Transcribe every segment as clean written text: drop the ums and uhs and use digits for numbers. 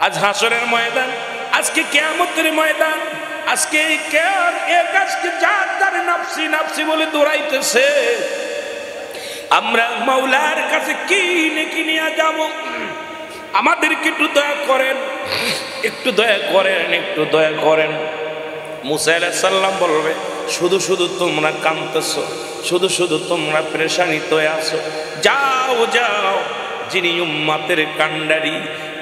আজ হাসরের ময়দান, আজকে কিয়ামতের ময়দান, আজকে যার নাফসি নাফসি বলে দৌড়াইতেছে, আমরা মাওলার কাছে কি নেকি নিয়ে যাব? আমাদেরকে একটু দয়া করেন, একটু দয়া করেন, একটু দয়া করেন। মুসা আলাইহিস সালাম বলবে, শুধু শুধু তোমরা কাঁদতেছো, শুধু শুধু তোমরা পেরেশানিতে আছো, যাও যাও, যিনি উম্মতের কান্ডারি,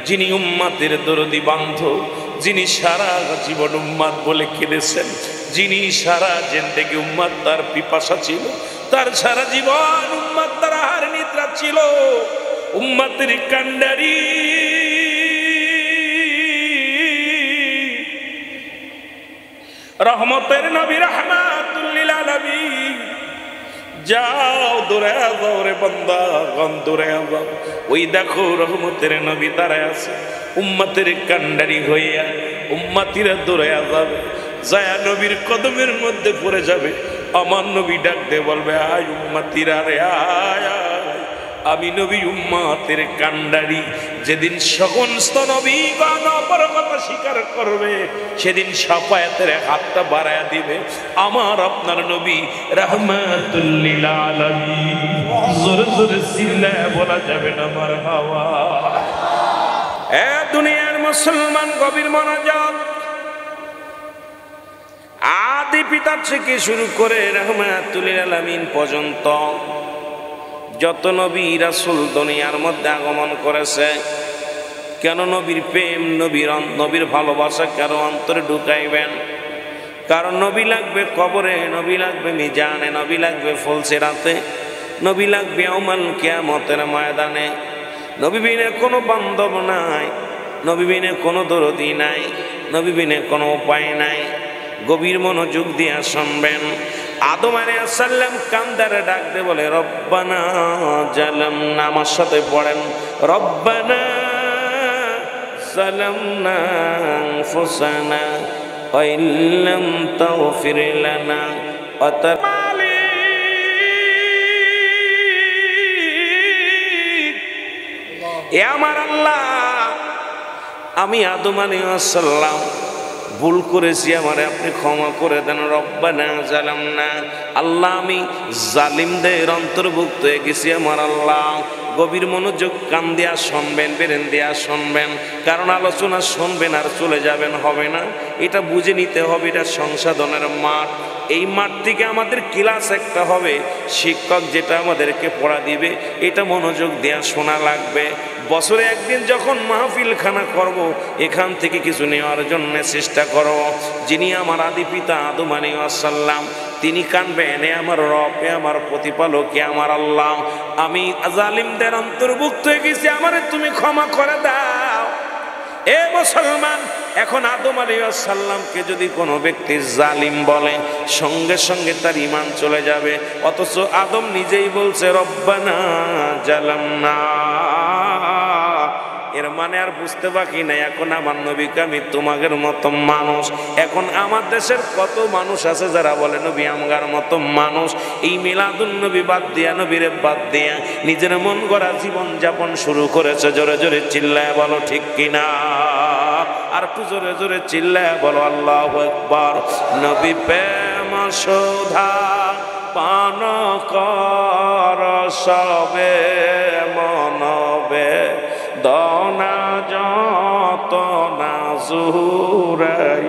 যিনি উম্মতের দরদি বান্ধব, যিনি সারা জীবন উম্মত বলে কেঁদেছেন, যিনি সারা জিন্দেগি উম্মত তার পিপাসা ছিল, তার সারা জীবন উম্মত তার আহার নিদ্রা ছিল, উম্মতের কান্ডারি রহমতের নবী রাহমাতুল লিল আলামিন, যাও দৌড়ে যাও রে বান্দা, গন দৌড়ে যাও। ওই দেখো রহমতের নবী দাঁড়ায় আছে, উম্মতের কান্ডারি হইয়া উম্মতিরা দৌড়ে যাবে, যায়া নবীর কদমের মধ্যে পড়ে যাবে। আমার নবী ডাক দিয়ে বলবে, আয় উম্মতিরা রে আয় আয়, আমি নবী উম্মতের কান্ডারি। যেদিন সমস্ত নবীগণ অপর কথা স্বীকার করবে, সেদিন শাফায়াতের হাতটা বাড়ায়া দিবে আমার আপনার নবী রাহমাতুল লিল আলামিন। জোরে জোরে চিল্লায়া বলা যাবে না মারহাবা। এ দুনিয়ার মুসলমান, গভীর মনোযোগ। আদি পিতা থেকে শুরু করে রাহমাতুল লিল আলামিন পর্যন্ত যত নবী রাসূল দুনিয়ার মধ্যে আগমন করেছে, কেন নবীর প্রেম, নবীর ভালোবাসা কারো অন্তরে ঢুকাইবেন? কারণ নবী লাগবে কবরে, নবী লাগবে মিজানে, নবী লাগবে ফুলসিরাতে, নবী লাগবে ইয়াউমুল কিয়ামতের ময়দানে। নবী বিনে কোনো বান্ধব নাই, নবী বিনে কোনো দরদি নাই, নবী বিনে কোনো উপায় নাই। গভীর মনোযোগ দিয়া শুনবেন। আদম আলাইহিস সালাম কান্দারে ডাক দে বলে, রব্বানা জালামনা, আমার সাথে পড়েন, রব্বানা জালামনা আনফুসানা ওয়া ইল্লাম তাগফির লানা ওয়া এ আমার আল্লাহ, আমি আদম আলাইহিস সালাম ভুল করেছি, আমারে আপনি ক্ষমা করে দেন। রব্বানা জালামনা, আল্লাহ আমি জালিমদের অন্তর্ভুক্ত হয়ে গেছি আমার আল্লাহ। গভীর মনোযোগ, কান দিয়া শুনবেন, বেরেন দিয়া শুনবেন, কারণ আলোচনা শুনবেন আর চলে যাবেন হবে না, এটা বুঝে নিতে হবে। এটা সংশোধনের মাঠ। এই মাঠ থেকে আমাদের ক্লাস একটা হবে, শিক্ষক যেটা আমাদেরকে পড়া দিবে এটা মনোযোগ দেওয়া শোনা লাগবে। বছরে একদিন যখন মাহফিলখানা করব, এখান থেকে কিছু নেওয়ার জন্য চেষ্টা করব। যিনি আমার আদি পিতা আদম আলাইহিস সালাম, তিনি কানবেন, এ আমার রব, এ আমার প্রতিপালক, এ আমার আল্লাহ, আমি জালিমদের অন্তর্ভুক্ত হয়ে গেছি, আমারে তুমি ক্ষমা করে দাও। এ মুসলমান, এখন আদম আলাইহিস সালামকে যদি কোনো ব্যক্তি জালিম বলে, সঙ্গে সঙ্গে তার ঈমান চলে যাবে। অথচ আদম নিজেই বলছে রব্বানা জালামনা। এর মানে আর বুঝতে বাকি নাই, এখন আমার নবীকে আমি তোমাদের মতো মানুষ। এখন আমার দেশের কত মানুষ আছে যারা বলে নবী আমগার মতো মানুষ। এই মিলাদুন নবী বাদ দিয়া, নবীরে বাদ দিয়া নিজের মন গড়া জীবন যাপন শুরু করেছে। জোরে জোরে চিল্লায় বলো ঠিক কিনা? আর একটু জোরে জোরে চিল্লায় বলো আল্লাহু আকবার। নবী প্রেম সুধা পান কর সবে মনবে, দনা যত না জুরাই।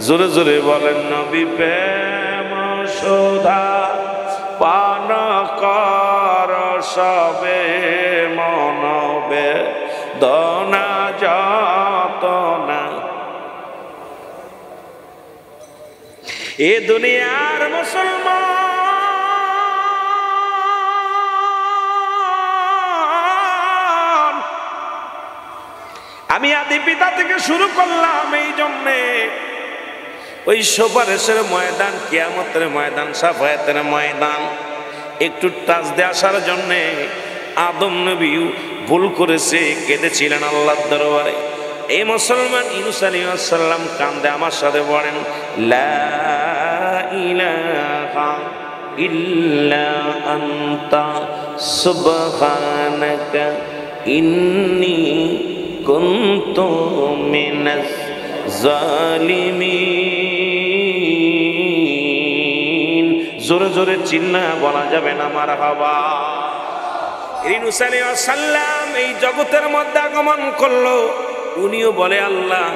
জোরে জোরে বলেন, নবী প্রেম সুধা পান কর সবে মনবে, দনা যত না। এ দুনিয়ার মুসলমান, আমি আদি পিতা থেকে শুরু করলাম এই জন্যে, ওই সুপারিশের ময়দান, কিয়ামতের ময়দান, শাফায়াতের ময়দান একটু টাচ দিয়ে আসার জন্যে। আদম নবীও ভুল করেছে, কেঁদেছিলেন আল্লাহর দরবারে। এই মুসলমান, ইউনূস আলাইহিস সালাম কান্দে, আমার সাথে পড়েন, লা ইলাহা ইল্লা আনতা সুবহানাকা ইন্নী কুনতু মিনাজ জালিমিন। জোরে জোরে চিল্লা বলা যাবে না মারহাবা। ইউনূস আলাইহিস সালাম এই জগতের মধ্যে আগমন করলো, উনিও বলে আল্লাহ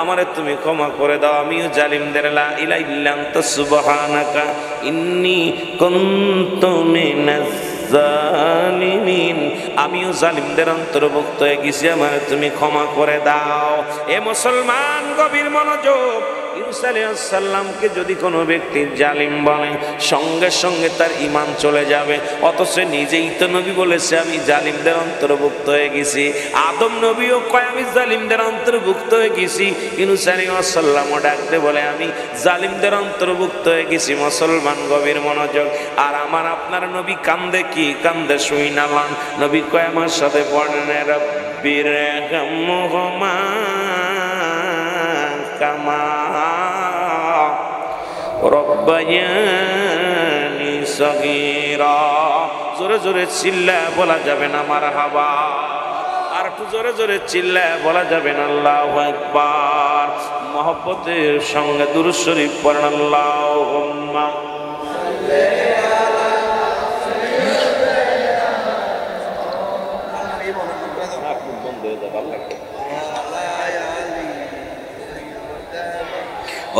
আমারে তুমি ক্ষমা করে দাও, আমিও জালিমদের লা ইলাহা ইল্লা আনতা সুবহানাকা ইন্নী কুনতু মিনাজ জালিমিন, আমিও জালিমদের অন্তর্ভুক্ত হয়ে গেছি, আমারে তুমি ক্ষমা করে দাও। এ মুসলমান গভীর মনোযোগ, ইউনূস আলাইহিস সালামকে যদি কোনো ব্যক্তি জালিম বলে সঙ্গে সঙ্গে তার ঈমান চলে যাবে, অথচ নিজেই তো নবী বলেছে আমি জালিমদের অন্তর্ভুক্ত হয়ে গেছি। আদম নবীও কয় আমি জালিমদের অন্তর্ভুক্ত হয়ে গেছি, ইউনূস আলাইহিস সালামও ডাকতে বলে আমি জালিমদের অন্তর্ভুক্ত হয়ে গেছি। মুসলমান গভীর মনোযোগ, আর আমার আপনার নবী কান্দে কি কান্দে শুই না লান। নবী কয় আমার সাথে পড়েন রব্বির হামহুমা কামা রব্বায়ানি সগীরা। জোরে জোরে চিল্লা বলা যাবে না মারহাবা। আর একটু জোরে জোরে চিল্লা বলা যাবে না আল্লাহু আকবার। মহব্বতের সঙ্গে দুরূদ শরীফ পড়েন আল্লাহুম্মা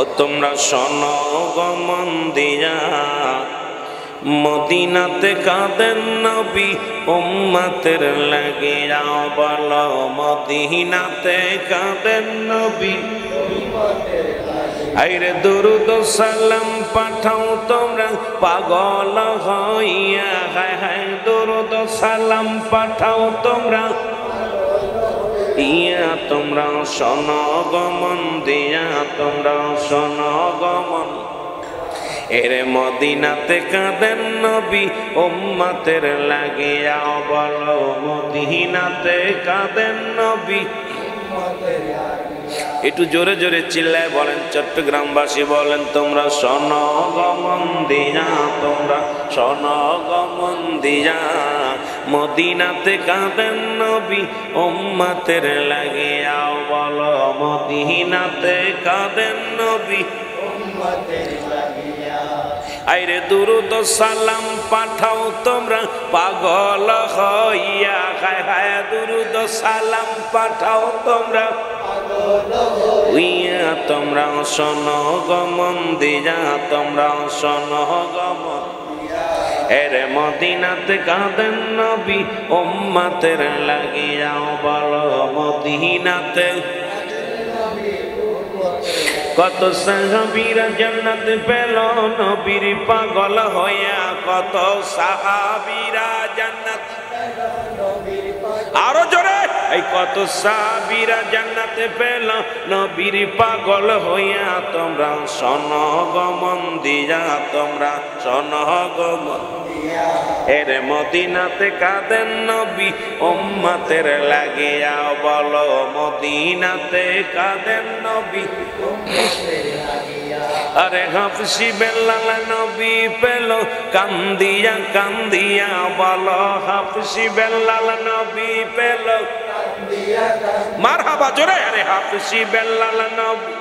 ও তোমরা শোনো গো মন দিয়া, মদিনাতে কাঁদেন নবী উম্মতের লাগিয়া। বলো মদিনাতে কাঁদেন নবী আইরে দুরুদ সালাম পাঠাও তোমরা পাগল হইয়া। হায় হায় দুরুদ সালাম পাঠাও তোমরা ইয়া। তোমরা শোনো গো মন দিয়া, তোমরা শোনো গো মন। এরে মদিনাতে কাঁদেন নবী উম্মতের লাগিয়া। বলো মদিনাতে কাঁদেন নবী। একটু জোরে জোরে চিল্লায় বলেন, চট্টগ্রামবাসী বলেন তোমরা শোনো গো মন দিয়া, তোমরা শোনো গো মন দিয়া। মদিনাতে কাঁদেন নবী উম্মতের লাগিয়া। বলো মদিনাতে কাঁদেন নবী উম্মতের লাগিয়া। আইরে দুরুদ সালাম পাঠাও তোমরা পাগল হইয়া। হায় হায় দুরুদ সালাম পাঠাও তোমরা পাগল হইয়া। তোমরা শোনো গো মন দিয়া, তোমরা শোনো গো মন। এরে মদিনাতে কাঁদেন নবী উম্মতের লাগিয়া। বলো মদিনাতে কত সাহাবীরা জান্নাত পেল নবীর পাগল হইয়া। কত সাহাবীরা জান্নাত, আরো জোরে, এই কত সাহাবীরা জান্নাতে পেল নবীর পাগল হইয়া। তোমরা শোনো গো মন দিয়া, তোমরা শোনো গো মন দিয়া। এরে মদিনাতে কাঁদেন নবী উম্মতের লাগিয়া। বলো মদিনাতে কাঁদেন নবী উম্মতের লাগিয়া। আরে হাফসি বেলাল নবী পেল কান্দিয়া কান্দিয়া। বলো হাফসি বেলাল নবী পেল কান্দিয়া কান্দিয়া। মারহাবা জোরে। আরে হাফসি বেলাল নবী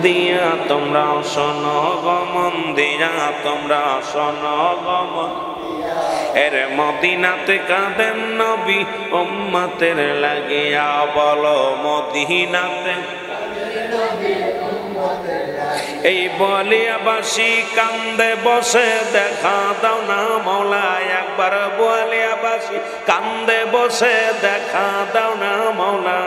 দিয়া। তোমরা শোনো গো মন দিয়া, তোমরা শোনো গো মন। এরে মদিনাতে কাঁদেন নবী উম্মতের লাগিয়া। বলো মদিনাতে এই বলিয়াবাসী কান্দে বসে দেখা দাও না মৌলা। একবার বলিয়াবাসী কান্দে বসে দেখা দাও না মৌলা।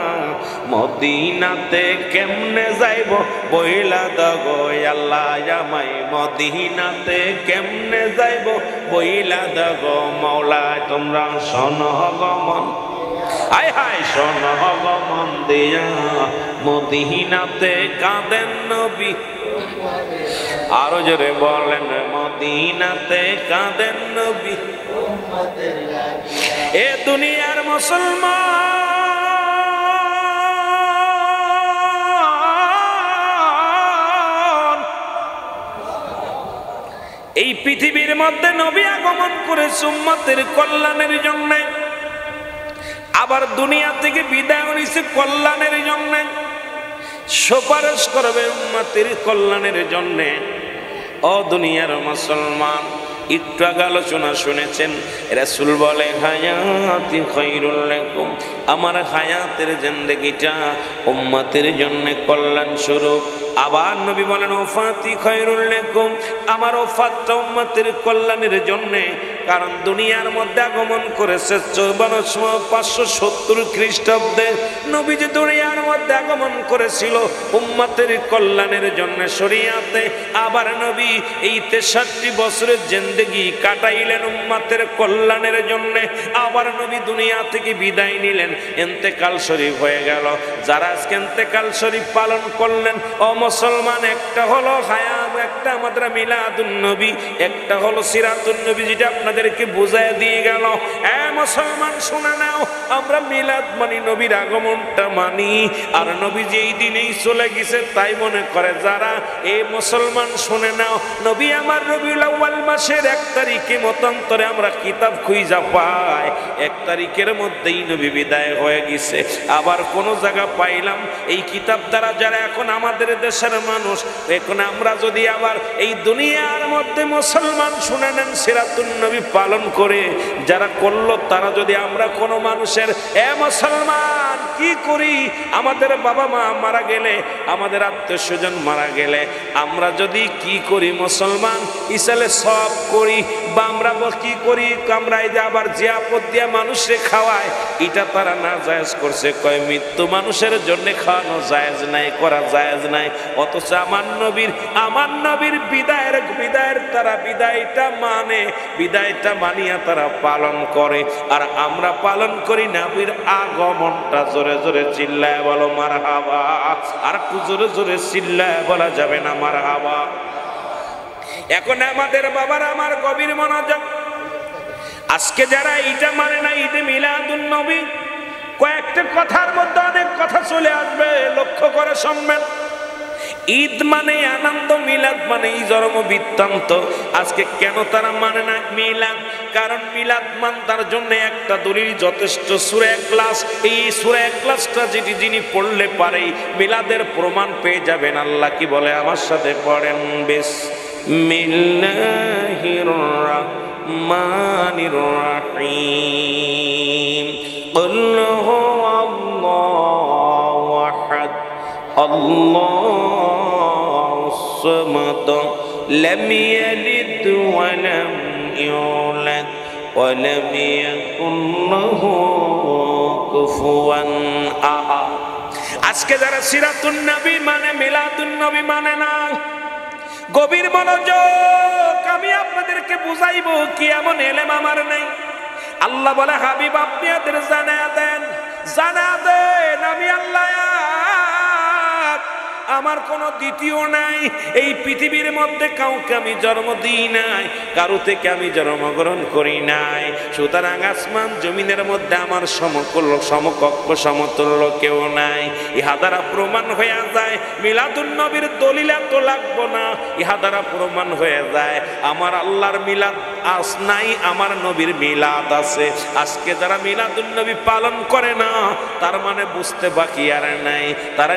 মদিনাতে কেমনে যাইব বইলা দাও আল্লাহ আমায়। মদিনাতে কেমনে যাইব বইলা দাও মৌলা। তোমরা শোনো গো মন, আয় হায় শোনো গো মন দিয়া। মদিনাতে কাঁদেন নবী, আরো জোরে বলেন মদিনাতে কাঁদেন নবী। এ দুনিয়ার মুসলমান, এই পৃথিবীর মধ্যে নবী আগমন করেছে উম্মতের কল্যাণের জন্য। আবার দুনিয়া থেকে বিদায় নিছে কল্যাণের জন্য, সুপারিশ করবে উম্মতের কল্যাণের জন্য। ও দুনিয়ার মুসলমান, একটু আগে আলোচনা শুনেছেন, রাসূল বলে হায়াতি খায়রুল লাকুম, আমার হায়াতের জিন্দেগিটা উম্মতের জন্য কল্যাণ স্বরূপ। আবার নবী বলেন ওফাতি খায়রুল লাকুম, আমার ওফাতটা উম্মতের কল্যাণের জন্য। কারণ দুনিয়ার মধ্যে আগমন করেছে 570 খ্রিস্টাব্দে, নবী যে দুনিয়ার মধ্যে আগমন করেছিল উম্মতের কল্যাণের জন্য শরিয়াতে। আবার নবী এই 63 বছরের জিন্দেগি কাটাইলেন উম্মতের কল্যাণের জন্য। আবার নবী দুনিয়া থেকে বিদায় নিলেন, ইন্তেকাল শরীফ হয়ে গেল। যারা আজকে ইন্তেকাল শরীফ পালন করলেন ও মুসলমান, একটা হলো হায়াত, একটা আমাদের মিলাদুন নবী, একটা হলো সিরাতুন নবী, যেটা আপনাদেরকে বুঝায় দিয়ে গেল। মুসলমান শুনে নাও, আমরা মিলাদ মানি, নবীর আগমনটা মানি। আর নবী যেই দিনেই চলে গেছে তাই মনে করে যারা, এই মুসলমান শুনে নাও, নবী আমার রবিউল আউয়াল মাসের 1 তারিখে মতান্তরে আমরা কিতাব খুঁজা পাই 1 তারিখের মধ্যেই নবী বিদায় হয়ে গেছে। আবার কোন জায়গা পাইলাম এই কিতাব দ্বারা যারা এখন আমাদের দেশের মানুষ, এখন আমরা যদি আবার এই দুনিয়ার মধ্যে মুসলমান শুনে নেন সিরাতুন নবী পালন করে যারা করলো, তারা যদি আমরা কোনো মানুষের মুসলমান কি করি, আমাদের বাবা মা মারা গেলে, আমাদের আত্মীয় স্বজন মারা গেলে আমরা যদি কি করি মুসলমান ইসালে সব করি, বা আমরা কি করি, আমরা এই যে আবার জিয়াপত দিয়া মানুষে খাওয়ায়, এটা তারা না জায়েজ করছে। কয় মৃত্যু মানুষের জন্য খাওয়ানো জায়েজ নাই, করা জায়েজ নাই। অথচ আমার নবীর বিদায়ের তারা বিদায়টা মানে, বিদায়টা মানিয়া তারা পালন করে। আর আমরা পালন করি নবীর আগমনটা। জোরে জোরে চিল্লায় বলো মারহাবা। আর একটু জোরে জোরে চিল্লায় বলা যাবে না মারহাবা। এখন আমাদের বাবার আমার গভীর মনোযোগ, আজকে যারা এইটা মানে না, ঈদে মিলাদুন নবী, কয়েকটা কথার মধ্যে অনেক কথা চলে আসবে, লক্ষ্য করে শুনবেন। ঈদ মানে আনন্দ, মিলাদ মানে এই জন্ম বৃত্তান্ত। আজকে কেন তারা মানে না মিলাদ? কারণ মিলাদ মান তার জন্য একটা দলিল যথেষ্ট, সূরা ইখলাস। এই সূরা ইখলাসটা যিনি পড়লে পারে মিলাদের প্রমাণ পেয়ে যাবেন। আল্লাহ কি বলে, আমার সাথে পড়েন, বিসমিল্লাহির রাহমানির রাহিম। কুল হুয়াল্লাহু আহাদ, আল্লাহুস সামাদ, লাম ইয়ালিদ ওয়া লাম ইউলাদ ওয়া লাম ইয়াকুল লাহু কুফুয়ান আহাদ। আজকে যারা সিরাতুন নবী মানে, মিলাদুন নবী মানে না, গভীর মনোযোগ, আমি আপনাদেরকে বুঝাইবো কি এমন এলেম আমার নেই। আল্লাহ বলে হাবিব আপনি এদের জানা দেন, আমি আল্লাহ, আমার কোনো দ্বিতীয় নাই। এই পৃথিবীর মধ্যে কাউকে আমি জন্ম দিই নাই, কারো থেকে আমি জন্মগ্রহণ করি নাই। সুতরাং আসমান জমিনের মধ্যে আমার সমকক্ষ সমতুল্য কেউ নাই। ইহা দ্বারা প্রমাণ হয়ে যায়, মিলাদুন নবীর দলিল তো লাগবো না, ইহা দ্বারা প্রমাণ হয়ে যায় আমার আল্লাহর মিলাদ আস নাই, আমার নবীর মিলাদ আছে। আজকে যারা মিলাদুন নবী পালন করে না, তার মানে বুঝতে বাকি আর নাই, তারা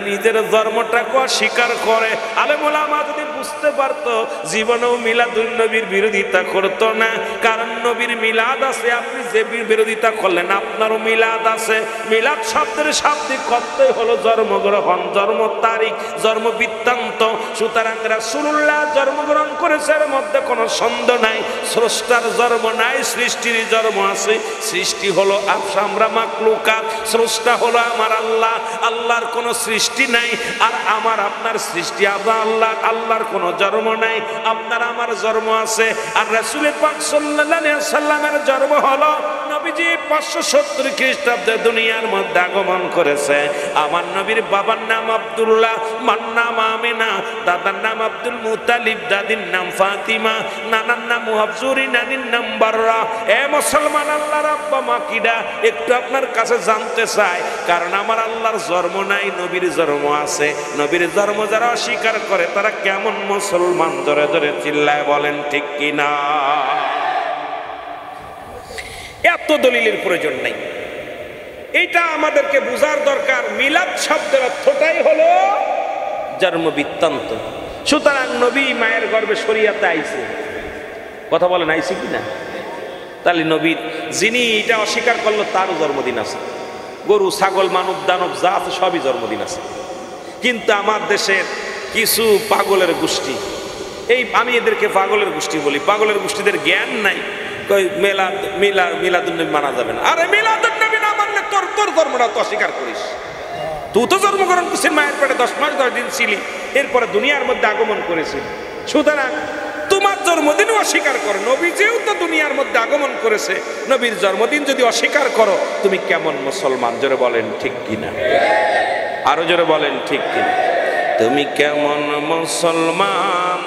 নিজের ধর্মটাকে অস্বীকার করে। আলেম ওলামা যদি বুঝতে পারতো, জীবনেও মিলাদুন নবীর বিরোধিতা করতো না। কারণ নবীর মিলাদ আছে, আপনি যে বিরোধিতা করলেন আপনারও মিলাদ আছে। মিলাদ শব্দের শাব্দিক অর্থই হলো জন্মগ্রহণ, জন্ম তারিখ, জন্ম বৃত্তান্ত। সুতরাং রাসূলুল্লাহ জন্মগ্রহণ করেছে, এর মধ্যে কোনো সন্দেহ নাই। স্রষ্টার জন্ম নাই, সৃষ্টির জন্ম আছে। সৃষ্টি হলো আমরা মাখলুকাত, স্রষ্টা হলো আমার আল্লাহ। আল্লাহর কোনো সৃষ্টি নাই, আর আমার আপনার সৃষ্টি। আল্লাহর কোনো জন্ম নাই, আপনার আমার জন্ম আছে। আর রাসূল পাক সাল্লাল্লাহু আলাইহি ওয়াসাল্লামের জন্ম হলো, নবীজি 570 খ্রিস্টাব্দে দুনিয়ার মধ্যে আগমন করেছে। আমার নবীর বাবার নাম আব্দুল্লাহ, মার নাম আমিনা, দাদার নাম আব্দুল মুতালিব, দাদির নাম ফাতিমা, নানার নাম মুহাবজুরি, নানির নাম বাররা। এ মুসলমান, আল্লাহর আব্বা মা কিডা একটু আপনার কাছে জানতে চাই। কারণ আমার আল্লাহর জন্ম নাই, নবীর জন্ম আছে। নবীর জন্ম যারা অস্বীকার করে তারা কেমন মুসলমান? ধরে ধরে চিল্লায় বলেন ঠিক কিনা? এত দলিলের প্রয়োজন নাই। এইটা আমাদেরকে বোঝার দরকার। মিলাদ শব্দের অর্থটাই হলো জন্ম বৃত্তান্ত। সুতরাং নবী মায়ের গর্ভে শরীয়তে আইছে, কথা বলেন আইছে কিনা? তাহলে নবীর যিনি এটা অস্বীকার করলো তারও জন্মদিন আছে। গরু, ছাগল, মানব, দানব যা আছে সবই জন্মদিন আছে। কিন্তু আমার দেশের কিছু পাগলের গোষ্ঠী, এই আমি এদেরকে পাগলের গোষ্ঠী বলি, পাগলের গোষ্ঠীদের জ্ঞান নাই, মিলাদুন্নবী মানা যাবে না। আরে মিলাদুন্নবী না মানলে তোর ধর্মটা তো অস্বীকার করিস। তুই তো জন্মগ্রহণ করছিস মায়ের পেটে 10 মাস 10 দিন ছিলি, এরপরে দুনিয়ার মধ্যে আগমন করেছিল। সুতরাং তোমার জন্মদিনও অস্বীকার করো। নবীজিও তো দুনিয়ার মধ্যে আগমন করেছে, নবীর জন্মদিন যদি অস্বীকার করো তুমি কেমন মুসলমান? জোরে বলেন ঠিক কিনা, আরো জোরে বলেন ঠিক কিনা। তুমি কেমন মুসলমান,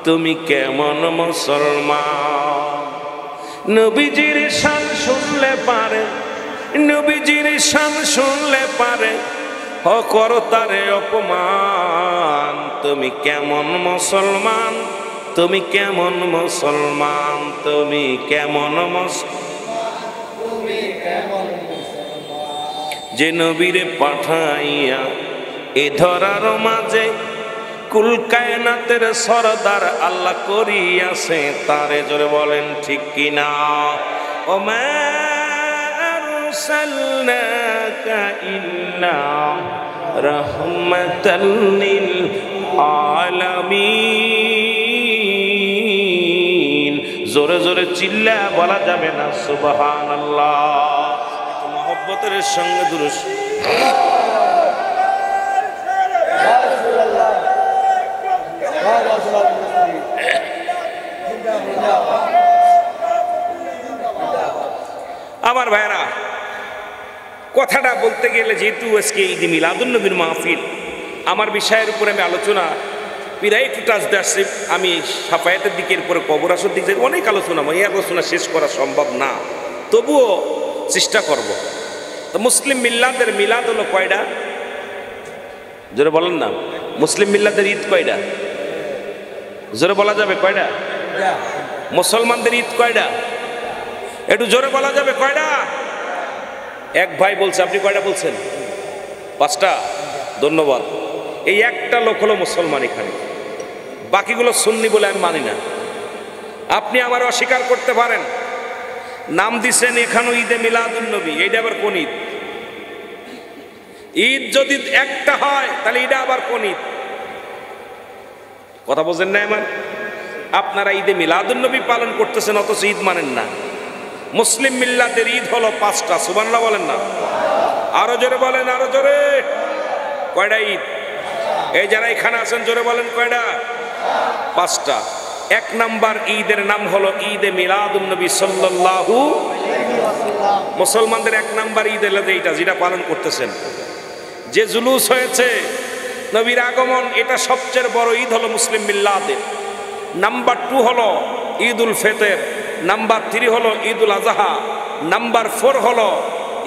তুমি কেমন মুসলমান? নবীজির শান শুনলে পারে, নবীজির শান শুনলে পারে করো তারে অপমান। তুমি কেমন মুসলমান, তুমি কেমন মুসলমান, তুমি কেমন যে নবীরে পাঠাইয়া এ ধরার মাঝে কুল কায়নাতের সরদার আল্লাহ করিয়াছে তারে। জোরে বলেন ঠিক কিনা। ও মা আরসালনাকা ইল্লা রাহমাতাল লিল আলামিন। জোরে জোরে চিল্লা বলা যাবে না সুবহানাল্লাহ। মহব্বতের সঙ্গে দুরূদ। আমার ভাইরা, কথাটা বলতে গেলে যেহেতু আজকে ঈদ মিলাদুন্নবীর মাহফিল, আমার বিষয়ের উপরে আমি আলোচনা প্রায় একটু টাচতে আসছি। আমি সাফায়াতের দিকের পরে কবর আসর দিক থেকে অনেক আলোচনা, এই আলোচনা শেষ করা সম্ভব না, তবুও চেষ্টা করব। তো মুসলিম মিল্লাতের মিলাদ হলো কয়টা? জোরে বলেন না। মুসলিম মিল্লাতের ঈদ কয়টা? জোরে বলা যাবে কয়টা? মুসলমানদের ঈদ কয়টা? একটু জোরে বলা যাবে কয়টা? এক ভাই বলছে, আপনি কয়টা বলছেন? 5টা। ধন্যবাদ। এই একটা লোক হলো মুসলমান এখানে, বাকিগুলো সুন্নি বলে আমি মানি না। আপনি আমার অস্বীকার করতে পারেন, নাম দিচ্ছেন এখানেও ঈদে মিলাদুন্নবী, এইটা আবার কোন ঈদ? ঈদ যদি একটা হয় তাহলে এটা আবার কোন ঈদ? কথা বোঝেন না আমার? আপনারা ঈদে মিলাদুন্নবী পালন করতেছেন অথচ ঈদ মানেন না। মুসলিম মিল্লাতের ঈদ হলো 5টা। সুবহানাল্লাহ বলেন না? আরো জোরে বলেন, আরো জোরে। কয়টা ঈদ? এই যারা এখানে আছেন জোরে বলেন কয়টা? 5টা। 1 নাম্বার ঈদের নাম হলো ঈদে মিলাদুন্নবী সাল্লাল্লাহু আলাইহি ওয়াসাল্লাম। মুসলমানদের 1 নাম্বার ঈদ হলো এইটা, যেটা পালন করতেছেন। যে জুলুস হয়েছে নবীর আগমন, এটা সবচেয়ে বড় ঈদ হলো মুসলিম মিল্লাতের। নাম্বার 2 হলো ঈদুল ফিতর, নাম্বার 3 হলো ঈদুল আজহা, নাম্বার 4 হলো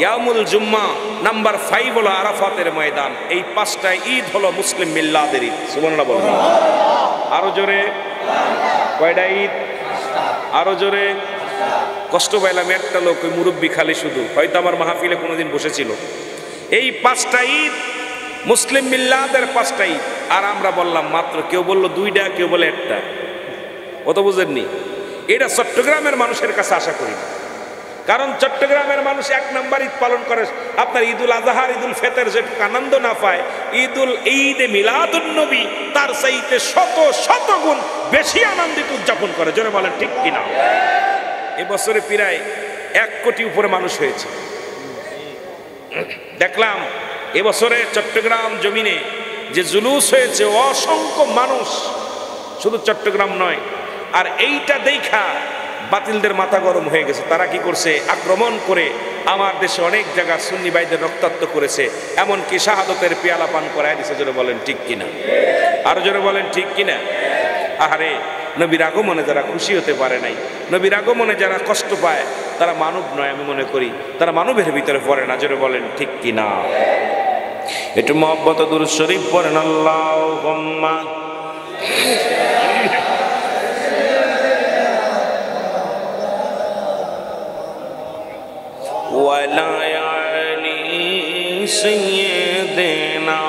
ইয়ামুল জুম্মা, নাম্বার 5 হলো আরাফাতের ময়দান। এই 5টা ঈদ হলো মুসলিম মিল্লাতের ঈদ। সুবহানাল্লাহ বলেন। আরো জোরে। কয়টা ঈদ? আরো জোরে। কষ্ট পাইলাম, একটা লোক ওই মুরব্বী খালি শুধু, হয়তো আমার মাহফিলে কোনোদিন বসেছিল। এই 5টা ঈদ মুসলিম মিল্লাতের 5টা ঈদ। আর আমরা বললাম মাত্র, কেউ বললো 2টা, কেউ বলে 1টা। অত বুঝেননি? এটা চট্টগ্রামের মানুষের কাছে আশা করি না, কারণ চট্টগ্রামের মানুষ 1 নাম্বার ঈদ পালন করে। আপনার ঈদুল আজহার, ঈদুল ফিতর যেটুকু আনন্দ না পায়, ঈদে মিলাদুন্নবী তার চাইতে শত শত গুণ বেশি আনন্দিত উদযাপন করে। জোরে বলেন ঠিক কিনা? এবছরে প্রায় 1 কোটি উপরে মানুষ হয়েছে। দেখলাম এবছরে চট্টগ্রাম জমিনে যে জুলুস হয়েছে, অসংখ্য মানুষ, শুধু চট্টগ্রাম নয়। আর এইটা দেখা বাতিলদের মাথা গরম হয়ে গেছে। তারা কি করছে? আক্রমণ করে আমার দেশে অনেক জায়গা সুন্নি ভাইদের রক্তাক্ত করেছে, এমনকি শাহাদতের পেয়ালা পান করায় দিছে। জোরে বলেন ঠিক কিনা? আরো জোরে বলেন ঠিক কিনা? আহারে, নবীর আগমনে যারা খুশি হতে পারে নাই, নবীর আগমনে যারা কষ্ট পায়, তারা মানব নয়। আমি মনে করি তারা মানবের ভিতরে পড়ে না। জোরে বলেন ঠিক কিনা? একটু মহব্বত দুরূদ শরীফ পড়েন। আল্লাহুম্মা ওয়ালা سيدنا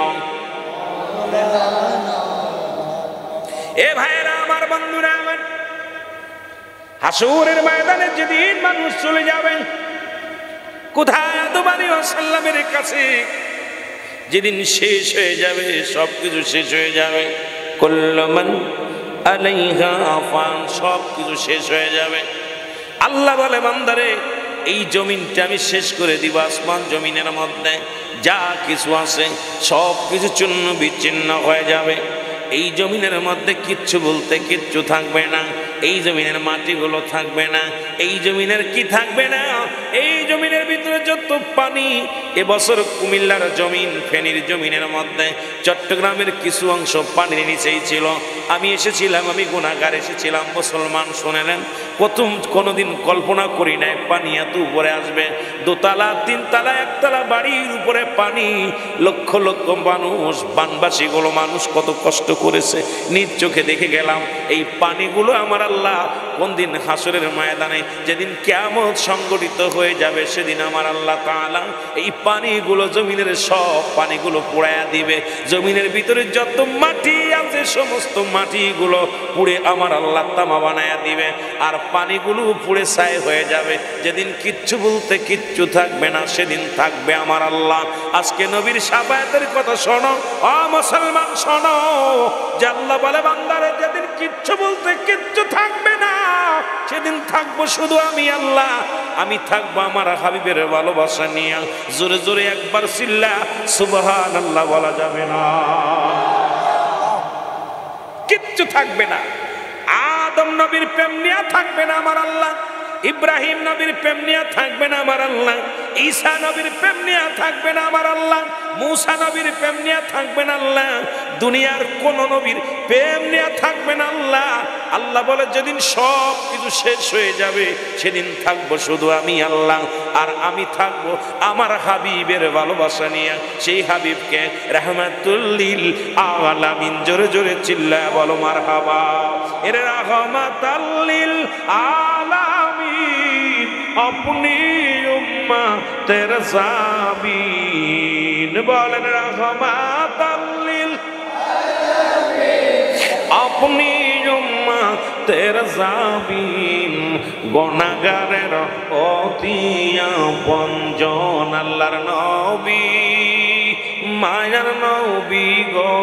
এ ভাইরা আমার, বন্ধুরা আমার, হাসরের ময়দানে যেদিন মানুষ চলে যাবেন কোথায়? আদম আলাইহিস সালামের কাছে। যেদিন শেষ হয়ে যাবে, সবকিছু শেষ হয়ে যাবে, কুল্লু মান আলাইহা ফান, সবকিছু শেষ হয়ে যাবে। আল্লাহ বলে, বান্দারে এই জমিনটা আমি শেষ করে দিব। আসমান জমিনের মধ্যে যা কিছু আছে সব কিছু চূর্ণ বিচ্ছিন্ন হয়ে যাবে। এই জমিনের মধ্যে কিচ্ছু বলতে কিচ্ছু থাকবে না। এই জমিনের মাটিগুলো থাকবে না। এই জমিনের কি থাকবে না? এই জমিনের ভিতরে যত পানি, এবছর কুমিল্লার জমিন, ফেনীর জমিনের মধ্যে, চট্টগ্রামের কিছু অংশ পানির নিচেই ছিল। আমি এসেছিলাম, আমি গুনাহগার এসেছিলাম, মুসলমান শুনেলেন, প্রথম কোনোদিন কল্পনা করি নাই পানি এত উপরে আসবে। দোতলা, তিনতলা, একতলা বাড়ির উপরে পানি। লক্ষ লক্ষ মানুষ, বানবাসীগুলো মানুষ কত কষ্ট করেছে নিজ চোখে দেখে গেলাম। এই পানিগুলো আমার আল্লাহ কোন দিন? হাসরের ময়দানে যেদিন কিয়ামত সংগঠিত হয়ে যাবে, সেদিন আমার আল্লাহ তাআলা এই পানিগুলো, জমিনের সব পানিগুলো পোড়ায়া দিবে। জমিনের ভিতরে যত মাটি আছে সমস্ত মাটিগুলো পুড়ে আমার আল্লাহ তামা বানায়া দিবে। আর পানিগুলো পুড়ে ছাই হয়ে যাবে। যেদিন কিচ্ছু বলতে কিচ্ছু থাকবে না, সেদিন থাকবে আমার আল্লাহ। আজকে নবীর শাফায়াতের কথা শোনো, ও মুসলমান শোনো, যে আল্লাহ বলে, বান্দারে যেদিন কিচ্ছু বলতে কিচ্ছু থাকবে না, সেদিন থাকবো শুধু আমি আল্লাহ। আমি থাকবো আমার হাবিবের ভালোবাসা নিয়ে। জোরে জোরে একবার চিল্লা সুবহানাল্লাহ বলা যাবে না? কিচ্ছু থাকবে না। আদম নবীর প্রেম নিয়ে থাকবে না আমার আল্লাহ। ইব্রাহিম নবীর প্রেম নিয়ে থাকবে না আমার আল্লাহ। ঈসা নবীর প্রেম নিয়ে থাকবে না আমার আল্লাহ। মুসা নবীর প্রেম নিয়ে থাকবে না আল্লাহ। দুনিয়ার কোন নবীর প্রেম নিয়ে থাকবে না আল্লাহ। আল্লাহ বলে, যেদিন সব কিছু শেষ হয়ে যাবে, সেদিন থাকবো শুধু আমি আল্লাহ। আর আমি থাকবো আমার হাবিবের ভালোবাসা নিয়ে। সেই হাবিবকে রাহমাতুল লিল আলামিন, জোরে জোরে চিল্লায় বলো মারহাবা। এর রাহমাতুল লিল আলামিন, আপনি উম্মতের সাবিন, বলেন রাহমাতুল লিল আলামিন, আপনি উম্মতের সাবিন, গুনাহগারের অতি আপনজন, আল্লাহর নবী, মায়ার নবী গো,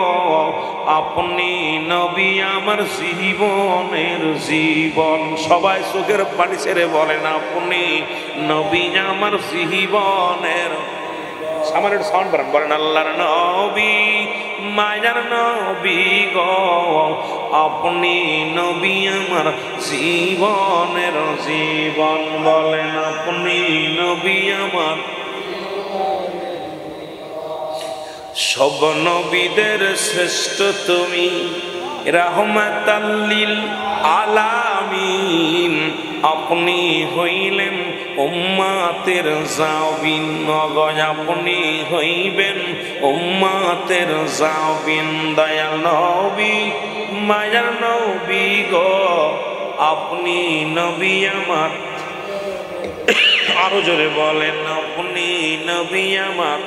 আপনি নবী আমার জীবনের জীবন। সবাই চোখের পানি ছেড়ে বলেন, আপনি নবী আমার জীবনের। সামান্য সাউন্ড বাড়ান, বলেন আল্লাহর নবী, মায়ার নবী গো, আপনি নবী আমার জীবনের জীবন। বলেন, আপনি নবী আমার। সব নবীদের শ্রেষ্ঠ তুমি, রাহমাতাল লিল আলামিন, আপনি হইলেন উম্মতের জাবিন। আপনি হইবেন উম্মতের জাবিন। দয়াল নবী, মায়ার নবী গো, আপনি নবী আমার। আরো জোরে বলেন, আপনি নবী আমার।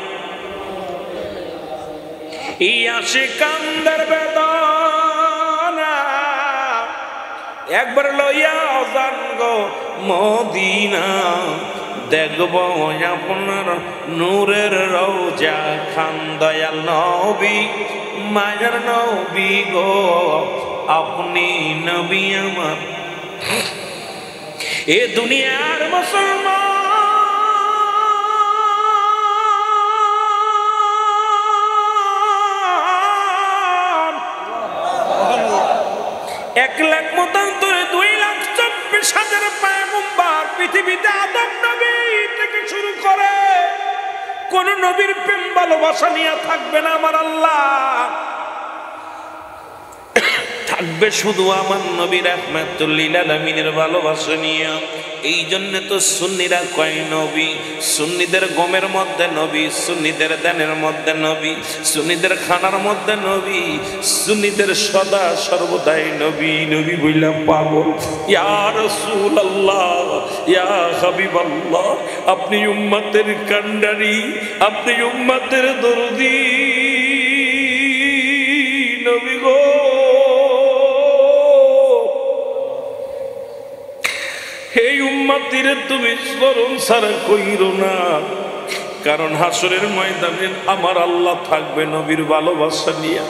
ইয়া সিকান্দার বেদনা একবার লইয়া যান গো মদিনা, দেখব আপনার নূরের রওজা খান। দয়াল নবী, মায়ার নবী গো, আপনি নবী আমার। এ দুনিয়ার মুসলমান এক লাখ মতান্তরে 2,24,000 পয়গম্বর পৃথিবীতে আদম নবী থেকে শুরু করে কোন নবীর প্রেম ভালোবাসা নিয়ে থাকবে না আমার আল্লাহ। থাকবে শুধু আমার নবী রাহমাতুল লিল আলামিনের ভালোবাসা নিয়ে। এই জন্য তো সুন্নিরা কয় নবী, সুন্নিদের গমের মধ্যে নবী, সুন্নিদের দানের মধ্যে নবী, সুন্নিদের খানার মধ্যে নবী, সুন্নিদের সদা সর্বদাই নবী নবী বইলা পাগল। ইয়া রাসূলুল্লাহ, ইয়া হাবিবাল্লাহ, আপনি উম্মতের কান্ডারি, আপনি উম্মতের দরদি নবী গো। এই উম্মতের তুমি স্মরণ ছাড়া কইরো না, কারণ হাসরের ময়দানে আমার আল্লাহ থাকবে নবীর ভালোবাসা নিয়ে।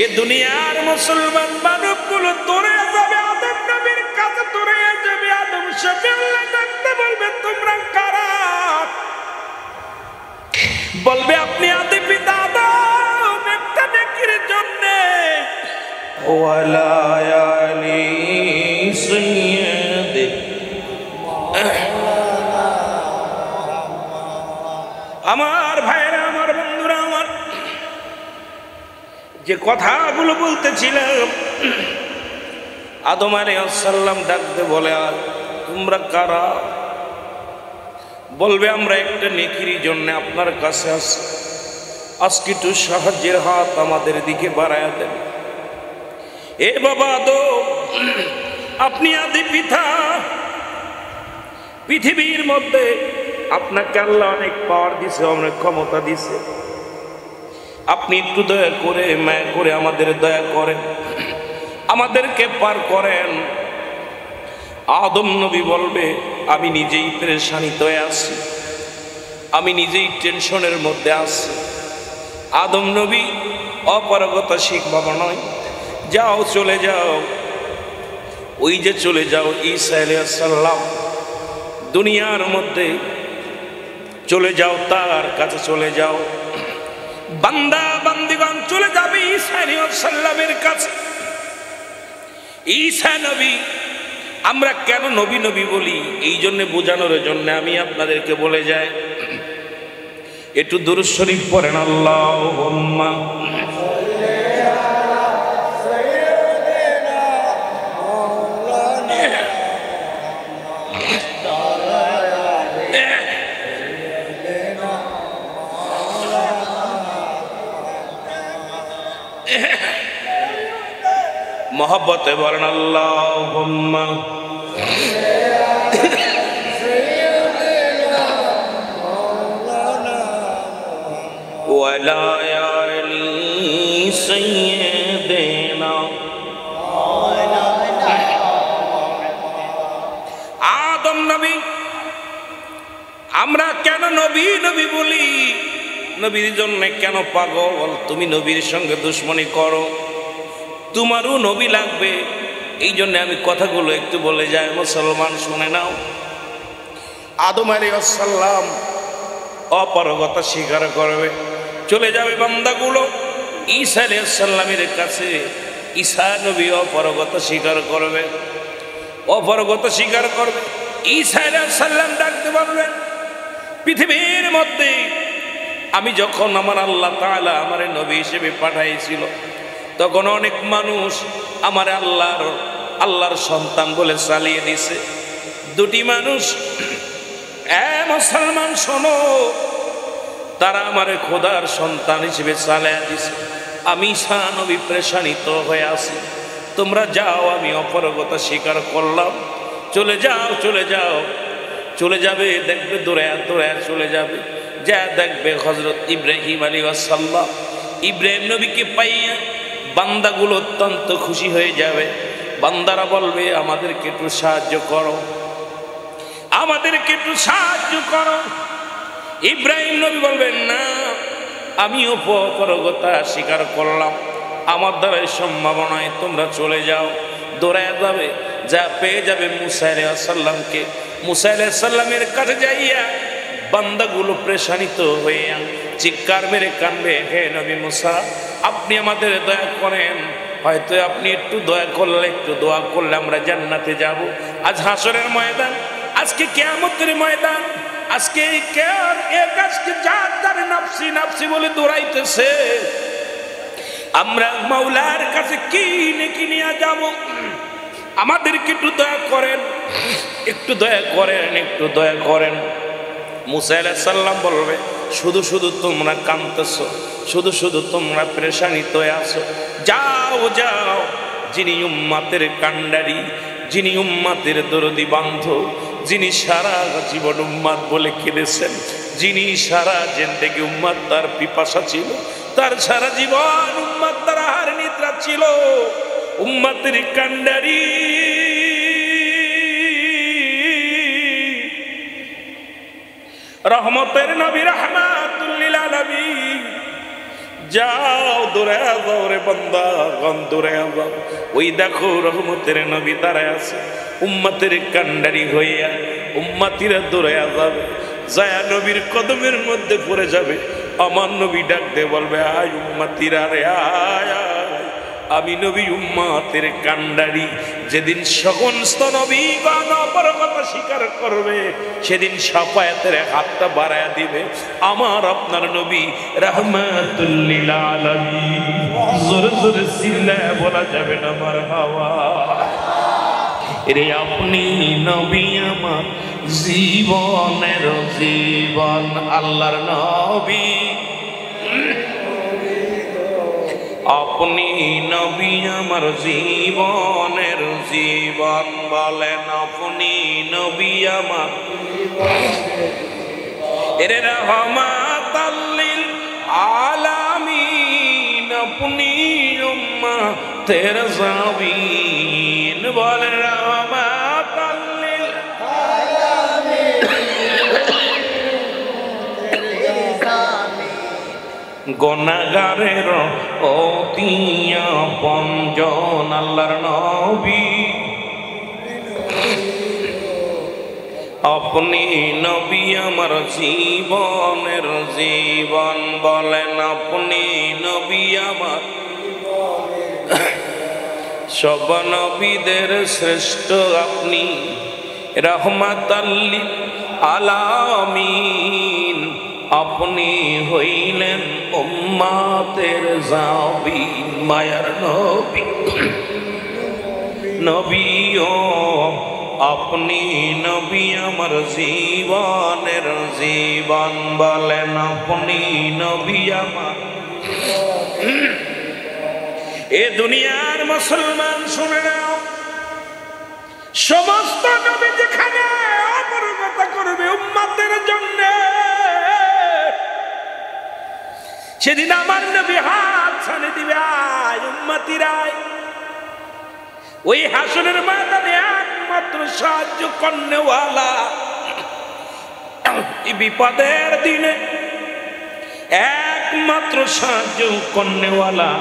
এ দুনিয়ার মুসলমান মানবগুলো দৌড়ে যাবে আদম নবীর কাছে, দৌড়ে যাবে আদম শফিউল্লাহ ডাকতে বলবে তোমরা কারা? বলবে আপনি আদি পিতা আদম, একটা নেকির জন্য ওয়ালা আলি সাইয়্যিদি। আমার ভাইরা, আমার বন্ধুরা, আমার যে কথাগুলো বলতেছিলাম, আদম আলাইহিস সালাম ডাকতে বলে তোমরা কারা? বলবে আমরা একটা নেকির জন্য আপনার কাছে আসি, আজকে একটু সাহায্যের হাত আমাদের দিকে বাড়ায়া দেন। এ বাবা আদম, আপনি আদি পিতা, পৃথিবীর মধ্যে আপনাকে আল্লাহ অনেক পাওয়ার দিছে, অনেক ক্ষমতা দিছে, আপনি একটু দয়া করে মায়া করে আমাদের দয়া করেন, আমাদেরকে পার করেন। আদম নবী বলবে আমি নিজেই পেরেশানিতে হয়ে আছি, আমি নিজেই টেনশনের মধ্যে আছি। আদম নবী অপারগতা শিখবাবা নয়, যাও চলে যাও, ওই যে চলে যাও ঈসা আলাইহিস সালাম, দুনিয়ার মধ্যে চলে যাও, তার কাছে চলে যাও। বান্দা বান্দিগণ চলে যাবে ঈসা আলাইহিস সালামের কাছে। ঈসা নবী, আমরা কেন নবী নবী বলি এই জন্য বোঝানোর জন্য আমি আপনাদেরকে বলে যাই, একটু দুরূদ শরীফ পড়েন। আল্লাহুম্মা মোহব্বতে বলেন আল্লাহুম্মা ওয়ালা আলি সাইয়্যিদিনা। আদম নবী, আমরা কেন নবী নবী বলি, নবীর জন্য কেন পাগল? তুমি নবীর সঙ্গে দুশ্মনী করো, তোমারও নবী লাগবে। এই জন্য আমি কথাগুলো একটু বলে যাই, মুসলমান শুনে নাও। আদম আলাইহিস সালাম অপারগতা স্বীকার করবে, চলে যাবে বান্দাগুলো ঈসা আলাইহিস সালামের কাছে। ঈসা নবী অপারগতা স্বীকার করবে, অপারগতা স্বীকার করবে। ঈসা আলাইহিস সালাম ডাকতে পারবেন পৃথিবীর মধ্যে আমি যখন আমার আল্লাহ তাআলা আমার নবী হিসেবে পাঠাইছিল, তখন অনেক মানুষ আমার আল্লাহর সন্তান বলে চালিয়ে দিছে। দুটি মানুষ, মুসলমান শোনো, তারা আমার খোদার সন্তান হিসেবে চালিয়ে দিছে। আমি ঈসা নবী পেরেশানিত হয়ে আছি, তোমরা যাও, আমি অপারগতা স্বীকার করলাম। চলে যাও, চলে যাও, চলে যাবে, দেখবে দৌড়ে দৌড়ে চলে যাবে, যা দেখবে হযরত ইব্রাহিম আলাইহিস সালাম, ইব্রাহিম নবীকে পাইয়া বান্দাগুলো অত্যন্ত খুশি হয়ে যাবে। বান্দারা বলবে আমাদেরকে একটু সাহায্য করো, আমাদেরকে একটু সাহায্য করো। ইব্রাহিম নবী বলবেন না, আমি অপারগতা স্বীকার করলাম, আমার দ্বারাই সম্ভব নয়, তোমরা চলে যাও। দৌড়ায় যাবে, যা পেয়ে যাবে মুসা আলাইহিস সালামকে। মুসা আলাইহিস সালামের কাছে যাইয়া বান্দাগুলো পেরেশানিত হইয়া চিৎকার মেরে কানবে, হে নবী মুসা, আপনি আমাদের দয়া করেন, হয়তো আপনি একটু দয়া করলে, একটু দোয়া করলে আমরা জান্নাতে যাব। আজ হাসরের ময়দান, আজকে কিয়ামতের ময়দান, আজকে আজকে যার নাফসি নাফসি বলে দৌড়াইতেছে, আমরা মাওলার কাছে কি নেকি নিয়ে যাব? আমাদেরকে একটু দয়া করেন। একটু দয়া করেন, একটু দয়া করেন। মুসা আলাইহিস সালাম বলবে, শুধু শুধু তোমরা কাঁদতেছ, শুধু শুধু তোমরা পেরেশানিত হয়ে আছো, যাও যাও, যিনি উম্মতের কান্ডারি, যিনি উম্মতের দরদি বান্ধব, যিনি সারা জীবন উম্মত বলে কেঁদেছেন, যিনি সারা জিন্দেগি উম্মত তার পিপাসা ছিল, তার সারা জীবন উম্মত তার আহার নিদ্রা ছিল, উম্মতের কান্ডারি রহমতের নবী রাহমাতুল লিল আলামিন, যাও দৌড়ে যাও রে বান্দা, গন দৌড়ে যাও। ওই দেখো রহমতের নবী দাঁড়ায় আছে, উম্মতের কান্ডারি হইয়া উম্মতিরা দৌড়ে যাবে, যায়া নবীর কদমের মধ্যে পড়ে যাবে। আমার নবী ডাক দিয়ে বলবে, আয় উম্মতিরা রে আয় আয়, আমি নবী উম্মতের কান্ডারি। যেদিন সমস্ত নবীগণ অপর কথা স্বীকার করবে, সেদিন শাফায়াতের হাতটা বাড়ায়া দিবে আমার আপনার নবী রাহমাতুল লিল আলামিন। জোরে জোরে চিল্লায়া বলা যাবে না মারহাবা। রে আপনি নবী আমার জীবনের জীবন, আল্লাহর নবী আপনি নবী আমার জীবনের জীবন, বলেন আপনি নবী আমার এরে রহমাতাল লিল আলামিন, আপনি উম্মতের জাবিন, বলেন রহমাতাল লিল গুনাহগারের অতি আপনজন, আল্লাহর নবী আপনি নবী আমার জীবনের জীবন, বলেন আপনি নবী আমার সব নবীদের শ্রেষ্ঠ, আপনি রহমাতাল লিল আলামিন, আপনি হইলেন উম্মতের জাবিন, মায়ার নবী নবী ও আপনি নবী আমার জীবনের জীবন, বলেন আপনি নবী আমার। এ দুনিয়ার মুসলমান শুনে নাও, সমস্ত নবী যেখানে অপরগতা করবে উম্মতের জন্য, সেদিন আমার নবী হাত ছাড়ে দিবে, আয় উম্মতিরা। ওই হাসরের ময়দানে একমাত্র সাহায্য করনেওয়ালা, এই বিপদের দিনে একমাত্র সাহায্য করনেওয়ালা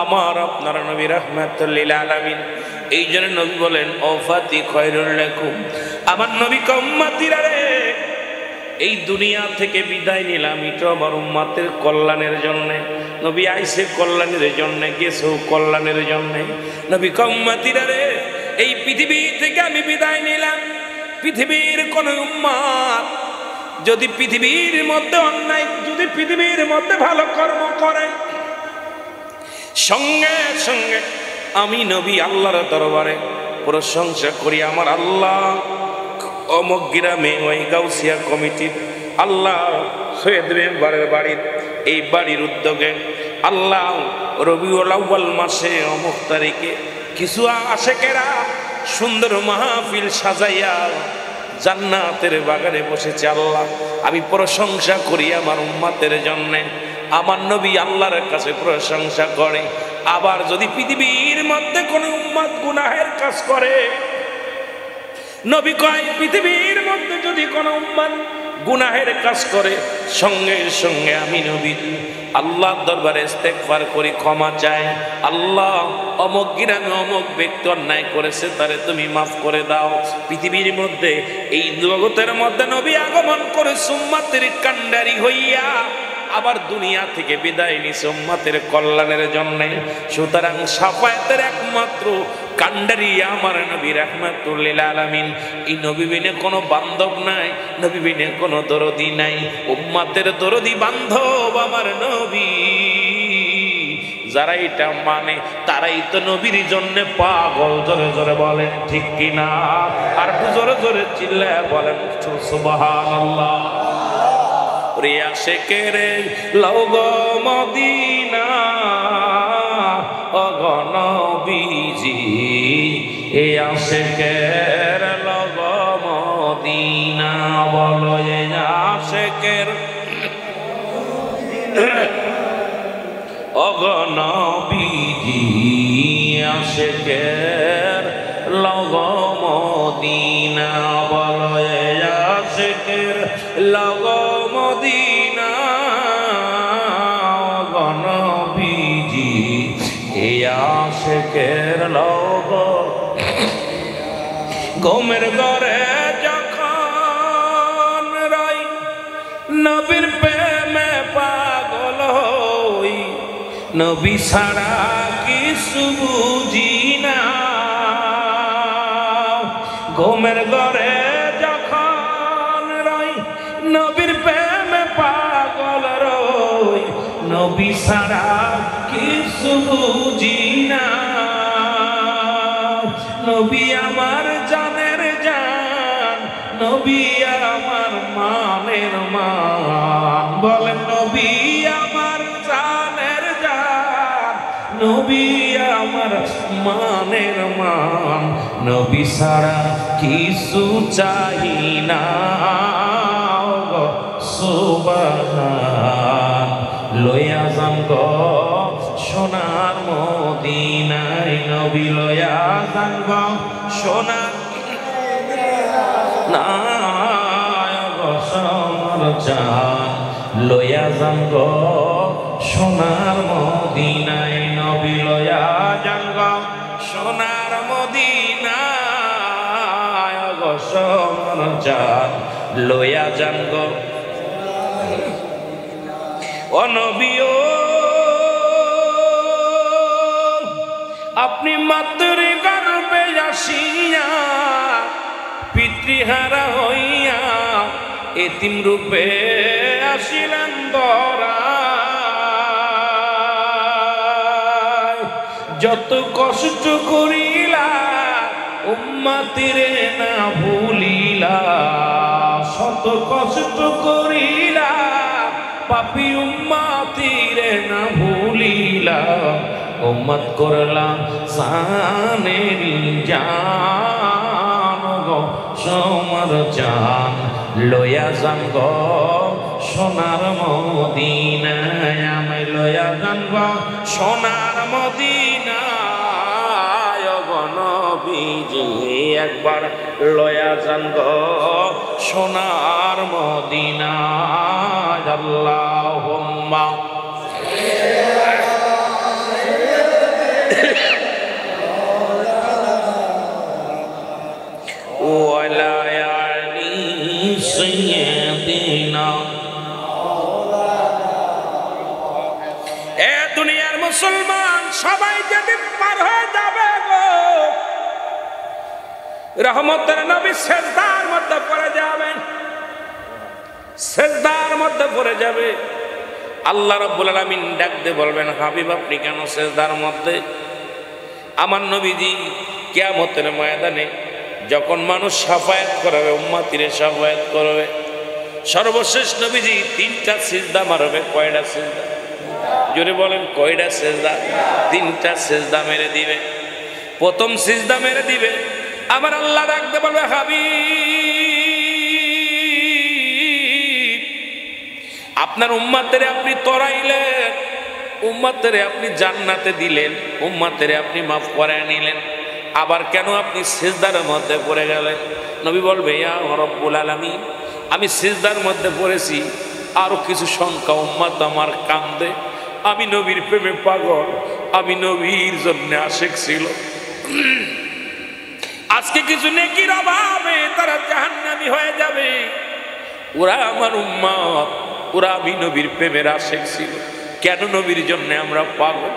আমার আপনার নবী রাহমাতুল লিল আলামিন। এই জন্য নবী বলেন, ওফাতি খয়রুল লাকুম, আমার নবী কে উম্মতিরা রে, এই দুনিয়া থেকে বিদায় নিলাম, এটা আমার উম্মতের কল্যাণের জন্য। নবী আইসে কল্যাণের জন্য, গেছেও কল্যাণের জন্য। নবী কে উম্মতিরা রে, এই পৃথিবী থেকে আমি বিদায় নিলাম, পৃথিবীর কোন উম্মত যদি পৃথিবীর মধ্যে অন্যায়, যদি পৃথিবীর মধ্যে ভালো কর্ম করে, সঙ্গে সঙ্গে আমি নবী আল্লাহর দরবারে প্রশংসা করি, আমার আল্লাহ অমুক গ্রামে ওই গাউসিয়া কমিটির আল্লাহ সৈয়দ মেম্বারের বাড়ির, এই বাড়ির উদ্যোগে আল্লাহ রবিউল আউয়াল মাসে অমুক তারিখে কিছু আশেকেরা সুন্দর মাহফিল সাজাইয়া জান্নাতের বাগানে বসেছে। আল্লাহ আমি প্রশংসা করি আমার উম্মতের জন্য, আমার নবী আল্লাহর কাছে প্রশংসা করে। আবার যদি পৃথিবীর মধ্যে কোনো উম্মত গুনাহের কাজ করে, নবী কয় পৃথিবীর মধ্যে যদি কোনো উম্মত গুনাহের কাজ করে, সঙ্গে সঙ্গে আমি নবী আল্লাহর দরবারে ইস্তেগফার করি, ক্ষমা চাই, আল্লাহ অমুক গ্রামে অমুক ব্যক্তি অন্যায় করেছে, তারে তুমি মাফ করে দাও। পৃথিবীর মধ্যে এই জগতের মধ্যে নবী আগমন করে উম্মতের কান্ডারি হইয়া আবার দুনিয়া থেকে বিদায় নিছে উম্মতের কল্যাণের জন্য। সুতরাং শাফায়াতের একমাত্র কান্ডারি আমার নবী রাহমাতুল লিল আলামিন। এই নবী বিনে কোনো বান্ধব নাই, নবী বিনে কোনো দরদি নাই, উম্মতের দরদি বান্ধব আমার নবী যারা এটা মানে তারাই তো নবীর জন্য পাগল। জোরে জোরে বলেন ঠিক কিনা? আর জোরে জোরে চিল্লায় বলেন সুবহানাল্লাহ। রে আশিকের লগ মদিনা ওগো নবীজি, এ আশিকের লগ মদিনা। বলো এ আশিকের ওগো নবীজি, আশিকের লগ মদিনা। বলো এ আশিকের লগ মদিনা ওগো নবীজি, এ আশিকের লগ। ঘুমের ঘরে যখন রই নবীর প্রেমে পাগল হই, নবী ছাড়া কিছু বুঝি না। ঘুমের ঘরে যখন রই নবীর প্রেমে পাগল রই, নবী ছাড়া কিছু বুঝি না। নবী আমার জানের জান, নবী আমার মানের মান। বলেন নবী আমার জানের জান, নবী আমার মানের মান। নবী ছাড়া কিছু চাই না। সুবহান লইয়া যান গো সোনার মদিনায়, নবী লইয়া যান গো সোনার নায়ক চান, লইয়া যান গো সোনার মদিনায়, নবী লইয়া যান গো সোনার মদিনায়। গো সোনার চান লইয়া যান গো ও নবী। আপনি মাতৃ গর্ভে আসিয়া পিতৃহারা হইয়া এতিম রূপে আসিলেন ধরায়। যত কষ্ট করিলা উম্মতিরে না ভুলিলা, শত কষ্ট করিলা পাপী উম্মতিরে না ভুলিলা। উম্মত করলাম জানের জান গো সোমার জান, লইয়া যান গো সোনার মদিনায়। আমি লইয়া যান গো সোনার মদিনায় গো নবীজি, একবার লইয়া যান গো সোনার মদিনায়। আল্লাহুম্মা ওয়ালা আলি সাইয়্যিদিনা। এ দুনিয়ার মুসলমান সবাই যেদিন পার হয়ে যাবে গো, রহমতের নবী সিজদার মধ্যে পড়ে যাবেন, সিজদার মধ্যে পড়ে যাবে। আল্লাহ রাব্বুল আলামিন ডাক দিয়ে বলবেন, হাবিব আপনি কেন সিজদার মধ্যে? আমার নবীজি কিয়ামতের ময়দানে যখন মানুষ শাফায়াত করবে, উম্মতিরে শাফায়াত করবে, সর্বশেষ নবীজি তিনটা সিজদা মারবে। কয়টা সিজদা? জোরে বলেন কয়টা সিজদা? তিনটা সিজদা মেরে দিবে। প্রথম সিজদা মেরে দিবে, আবার আল্লাহ ডাকতে বলবে, হাবিব আপনার উম্মতেরে আপনি তরাইলেন, উম্মতেরে আপনি জান্নাতে দিলেন, উম্মতেরে আপনি মাফ করে নিলেন, আবার কেন আপনি সিজদার মধ্যে পড়ে গেলেন? নবী বলবে, ইয়া রব্বুল আলামিন, আমি সিজদার মধ্যে পড়েছি, আরো কিছু সংখ্যা উম্মত আমার কান্দে, আমি নবীর প্রেমে পাগল, আমি নবীর জন্য আশিক ছিল, আজকে কিছু নেকির অভাবে তারা জাহান্নামী হয়ে যাবে। ওরা আমার উম্মত, ওরা আমি নবীর প্রেমের আশিক ছিল। কেন নবীর জন্য আমরা পাগল?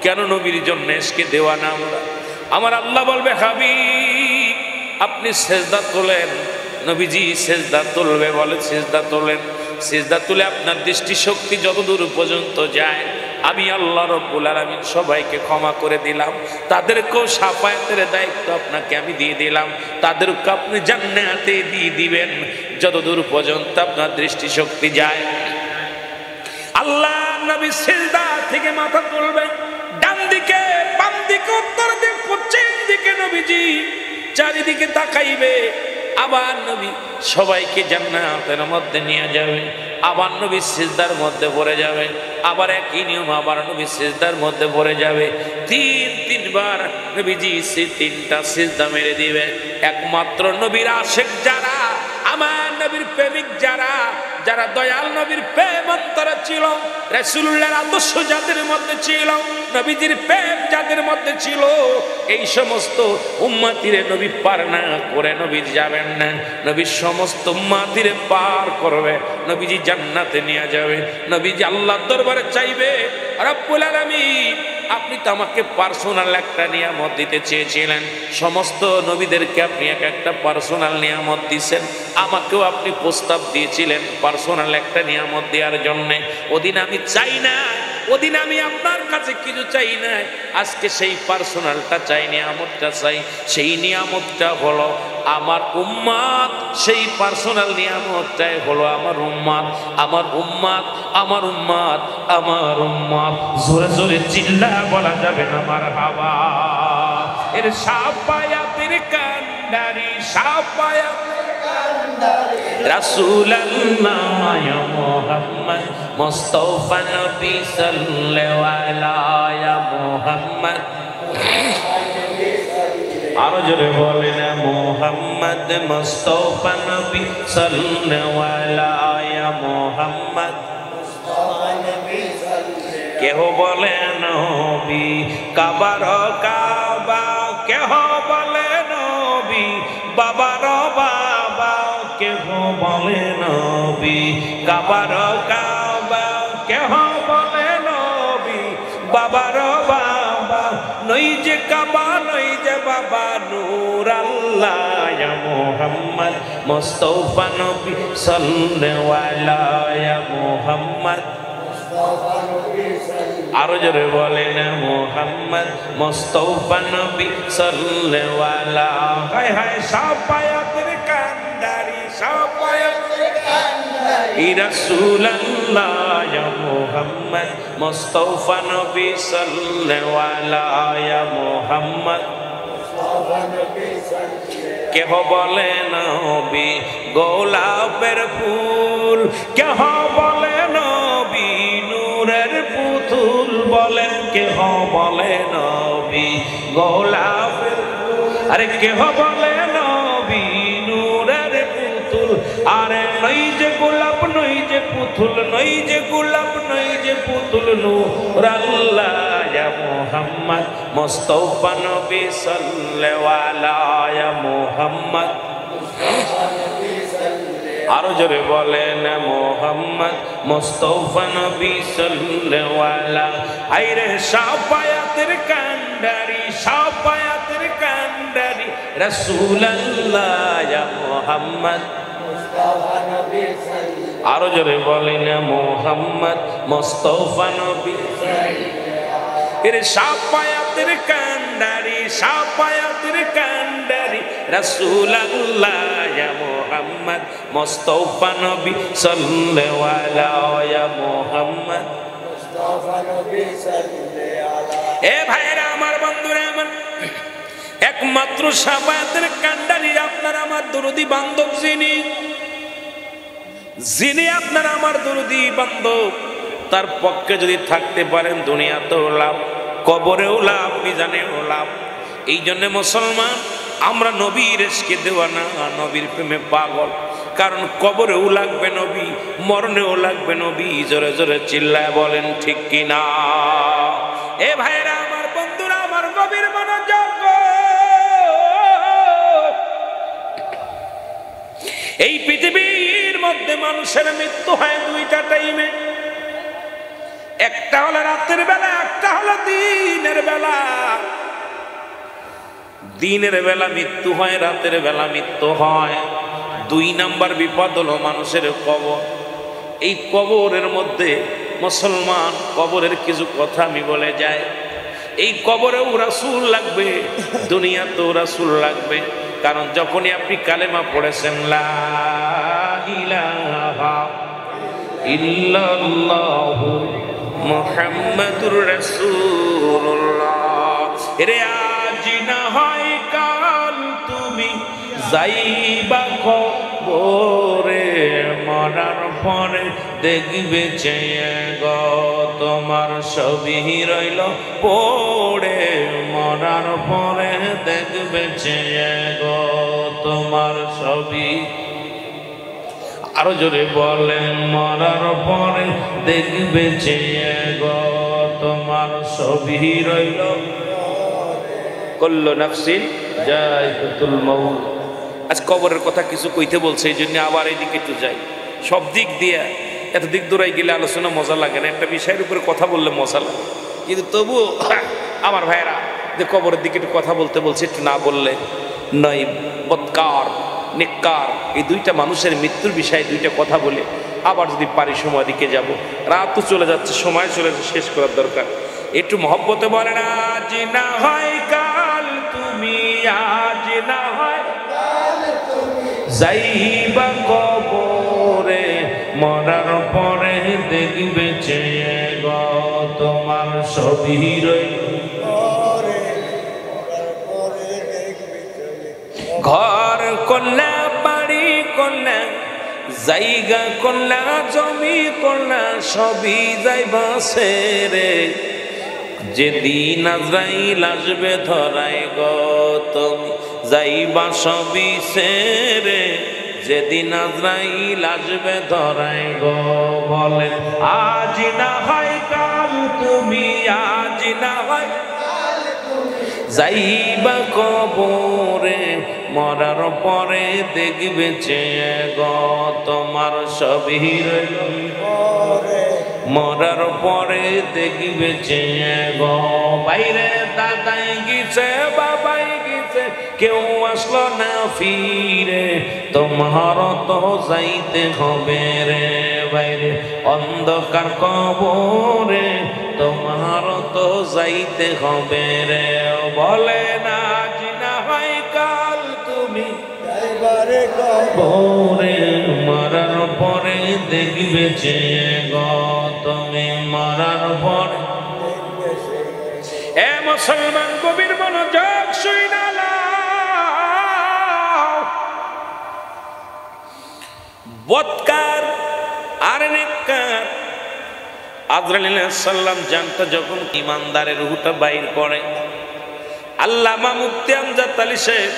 কেন নবীর জন্য এসকে দেওয়ানা আমরা? আমার আল্লাহ বলবে, হাবিব আপনি সেজদা তোলেন। নবীজি সেজদা তুলবে, বলে সেজদা তোলেন। সেজদা তুলে আপনার দৃষ্টি শক্তি যতদূর পর্যন্ত যায় আমি আল্লাহ রাব্বুল আলামিন সবাইকে ক্ষমা করে দিলাম। তাদেরকেও শাফায়াতের দায়িত্ব আপনাকে আমি দিয়ে দিলাম, তাদেরকে আপনি জান্নাতে দিয়ে দিবেন যতদূর পর্যন্ত আপনার দৃষ্টিশক্তি যায়। আল্লাহ নবী সিজদা থেকে মাথা তুলবেন, ডান দিকে বাম দিকে উত্তর দিক পশ্চিম দিকে নবীজি চারিদিকে তাকাইবে। আবার নবী সবাইকে জান্নাতের মধ্যে নিয়ে যাবে, আবার নবী সিজদার মধ্যে পড়ে যাবে, আবার একই নিয়ম আবার নবী সিজদার মধ্যে পড়ে যাবে। তিনবার নবীজি তিনটা সিজদা মেরে দিবে। একমাত্র নবীর আশিক যারা, আমার নবীর প্রেমিক যারা, যারা দয়াল নবীর প্রেম অন্তরে ছিল, রাসূলুল্লাহর আদর্শ যাদের মধ্যে ছিল, নবীজির প্রেম যাদের মধ্যে ছিল, এই সমস্ত উম্মতিরে নবী পার না করে নবী যাবেন না। নবীর সমস্ত উম্মতিরে পার করবে, নবীজি জান্নাতে নিয়ে যাবে। নবীজি আল্লাহর দরবারে চাইবে, রব্বুল আলামিন আপনি তো আমাকে পার্সোনাল একটা নিয়ামত দিতে চেয়েছিলেন, সমস্ত নবীদেরকে আপনি একটা পার্সোনাল নিয়ামত দিয়েছেন, আমাকেও আপনি প্রস্তাব দিয়েছিলেন পার্সোনাল একটা নিয়ামত দেওয়ার জন্যে। ওদিন আমি চাই না, ওদিন আমি আপনার কাছে কিছু চাই না, আজকে সেই পার্সোনালটা চাই, নিয়ামতটা চাই। সেই নিয়ামতটা হলো আমার উম্মত, সেই পার্সোনাল নিয়ামতটাই হলো আমার উম্মত, আমার উম্মত, আমার উম্মত, আমার উম্মত। জোরে জোরে চিল্লা বলা যাবে না মারহাবা। এর শাফায়াতের কান্ডারি, শাফায়াতের কান্ডারি রাসূলুল্লাহ ইয়া মুহাম্মদ মুস্তাফা নবী সাল্লাল্লাহু আলাইহি মুহাম্মদ। আরো জোরে বলেন মুহাম্মদ মুস্তাফা নবী সাল্লাল্লাহু আলাইহি মুহাম্মদ। কেহ বলে নবী কাবার কাবা, কেহ বলে নবী বাবার বাবা, কেহ বলে নবী কাবার কাবা, কেহ বলে নবী বাবার বাবা। নই যে কাবা নই যে বাবা, নূর আল্লাহ ইয়া মুহাম্মদ মুস্তাফা নবী সাল্লাল্লাহু আলাইহি মুহাম্মদ। আরো জোরে বলেন মুহাম্মদ মুস্তাফা নবী সাল্লাল্লাহু আলাইহি। হায় হায় শাফায়াতের কান্ডারি, শাফায়াতের কান্ডারি রাসূলুল্লাহ ইয়া মুহাম্মদ মুস্তাফা নবী সাল্লাল্লাহু আলাইহি মুহাম্মদ। কেহ বলে নবী গোলাপের ফুল, কেহ বলে নবী নূরের পুতুল, বলেন কেহ বলে নবী গোলাপের ফুল, আরে কেহ বলে নবী নূরের পুতুল। আরে নই যে গোলাপ নই যে পুতুল, নই যে গোলাপ নই যে পুতুল, নূর আল্লাহ ইয়া মুহাম্মদ মুস্তাফা নবী সাল্লাল্লাহু আলাইহি মুহাম্মদ। আরো জোরে বলেন মুহাম্মদ মুস্তাফা নবী সাল্লাল্লাহু আলাইহি। আইরে শাফায়াতের কান্ডারি, শাফায়াতের কান্ডারি রাসূলুল্লাহ ইয়া মুহাম্মদ মুস্তাফা নবী সাল্লাল্লাহু। আরো জোরে বলেন মুহাম্মদ মুস্তাফা নবী সাল্লাল্লাহু। এর শাফায়াতের কান্ডারি, শাফায়াতের কান্ডারি রাসূলুল্লাহ ইয়া মুহাম্মদ মুস্তাফা নবী সাল্লাল্লাহু আলাইহি মুহাম্মদ মুস্তাফা নবী সাল্লাল্লাহু আলাইহি। এ ভাইরা আমার, বন্ধুরা আমার, একমাত্র শাফায়াতের কান্ডারি আপনার আমার দরদি বান্ধব, যিনি যিনি আপনার আমার দরদি বান্ধব, তার পক্ষে যদি থাকতে পারেন দুনিয়াতেও লাভ, কবরেও লাভ, মিজানেও লাভ। এই জন্য মুসলমান আমরা নবীর ইশকে দেওয়ানা, নবীর প্রেমে পাগল। কারণ কবরেও লাগবে নবী, মরণেও লাগবে নবী। জোরে জোরে চিল্লায় বলেন ঠিক কিনা? এ ভাইরা আমার, বন্ধুরা আমার, নবীর মনোযোগ। এই পৃথিবীর মধ্যে মানুষের মৃত্যু হয় দুইটা টাইমে, একটা হলো রাতের বেলা, একটা হলো দিনের বেলা। দিনের বেলা মৃত্যু হয়, রাতের বেলা মৃত্যু হয়। দুই নাম্বার বিপদ হলো মানুষের কবর। এই কবরের মধ্যে মুসলমান কবরের কিছু কথা আমি বলে যাই। এই কবরেও রাসূল লাগবে, দুনিয়াতেও রাসূল লাগবে। কারণ যখনই আপনি কালেমা পড়েছেন লা ইলাহা ইল্লাল্লাহু মুহাম্মাদুর রাসূলুল্লাহ, এরে আজ না হয় কাল তুমি যাইবা কবরে, মরার পরে দেখবে চেয়ে গো তোমার ছবি রইল পড়ে, মরার পরে দেখবে চেয়ে গো তোমার ছবি। আরো জোরে বলেন, মরার পরে দেখবে চেয়ে গো তোমার ছবি রইল। কুল্লু নাফসিন যায়কাতুল মাউত। আজ কবরের কথা কিছু কইতে বলছে, এই জন্য আবার এইদিকে একটু যাই। সব দিক দিয়ে এত দিক দূরাই গেলে আলোচনা মজা লাগে না, একটা বিষয়ের উপরে কথা বললে মজা লাগে। কিন্তু তবু আমার ভাইয়েরা যে কবরের দিকে একটু কথা বলতে বলছে, একটু না বললে নয়। বৎকার নেককার এই দুইটা মানুষের মৃত্যুর বিষয়ে দুইটা কথা বলে আবার যদি পারি সময় দিকে যাব। রাতও চলে যাচ্ছে, সময় চলে যাচ্ছে, শেষ করার দরকার। একটু মহব্বতে বলে না, আজ না হয় কাল তুমি, আজ না হয় যাইবা কবরে, মরার পরে দেখবে চেয়ে গো তোমার ছবি রইল। ঘর করলা, বাড়ি করলা, জায়গা করলা, জমি করলা, সবই যাইবা ছেড়ে, যেদিন আজরাইল আসবে ধরায় গো তুমি যাইবা সবই ছেড়ে, যেদিন আজরাইল আসবে ধরায় গো। বলেন আজ না হয় কাল তুমি, আজ না হয় যাইবা কবরে, মরার পরে দেখবে চেয়ে গো তোমার ছবি রইল, মরার পরে দেখবে চেয়ে গো। বাইরে দাদাই গেছে, বাবাই গেছে, কেউ আসলো না ফিরে, তোমার তো যাইতে হবে রে বাইরে অন্ধকার কবরে, তোমার তো যাইতে হবে রে। বলে না আজ না হয় কাল তুমি যাইবারে কবরে, মরার পরে দেখবে চেয়ে গো তুমি, মরার পরে। এ মুসলমান গভীর মনোযোগ শুইনা নাও। বৎকার আর নেককার আজরাইল আলাইহিস সালাম জানতো যখন ইমানদারের রূহটা বাইর করে। আল্লামা মুফতি আমজাদ আলী সাহেব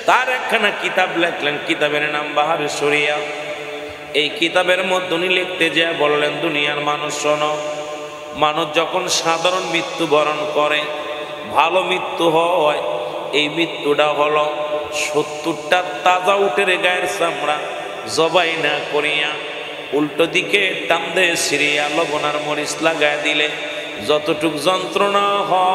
তার একখানা কিতাব লেখলেন, কিতাবের নাম বাহারে শরিয়া। এই কিতাবের মধ্যে উনি লিখতে যা বললেন, দুনিয়ার মানুষ শোনো, মানুষ যখন সাধারণ মৃত্যু বরণ করে, ভালো মৃত্যু হয়, এই মৃত্যুটা হলো 70টা তাজা উটের গায়ের চামড়া জবাই না করিয়া উল্টো দিকে টান দিয়ে সিরিয়া লবণ আর মরিচ লাগায় দিলে যতটুক যন্ত্রণা হয়,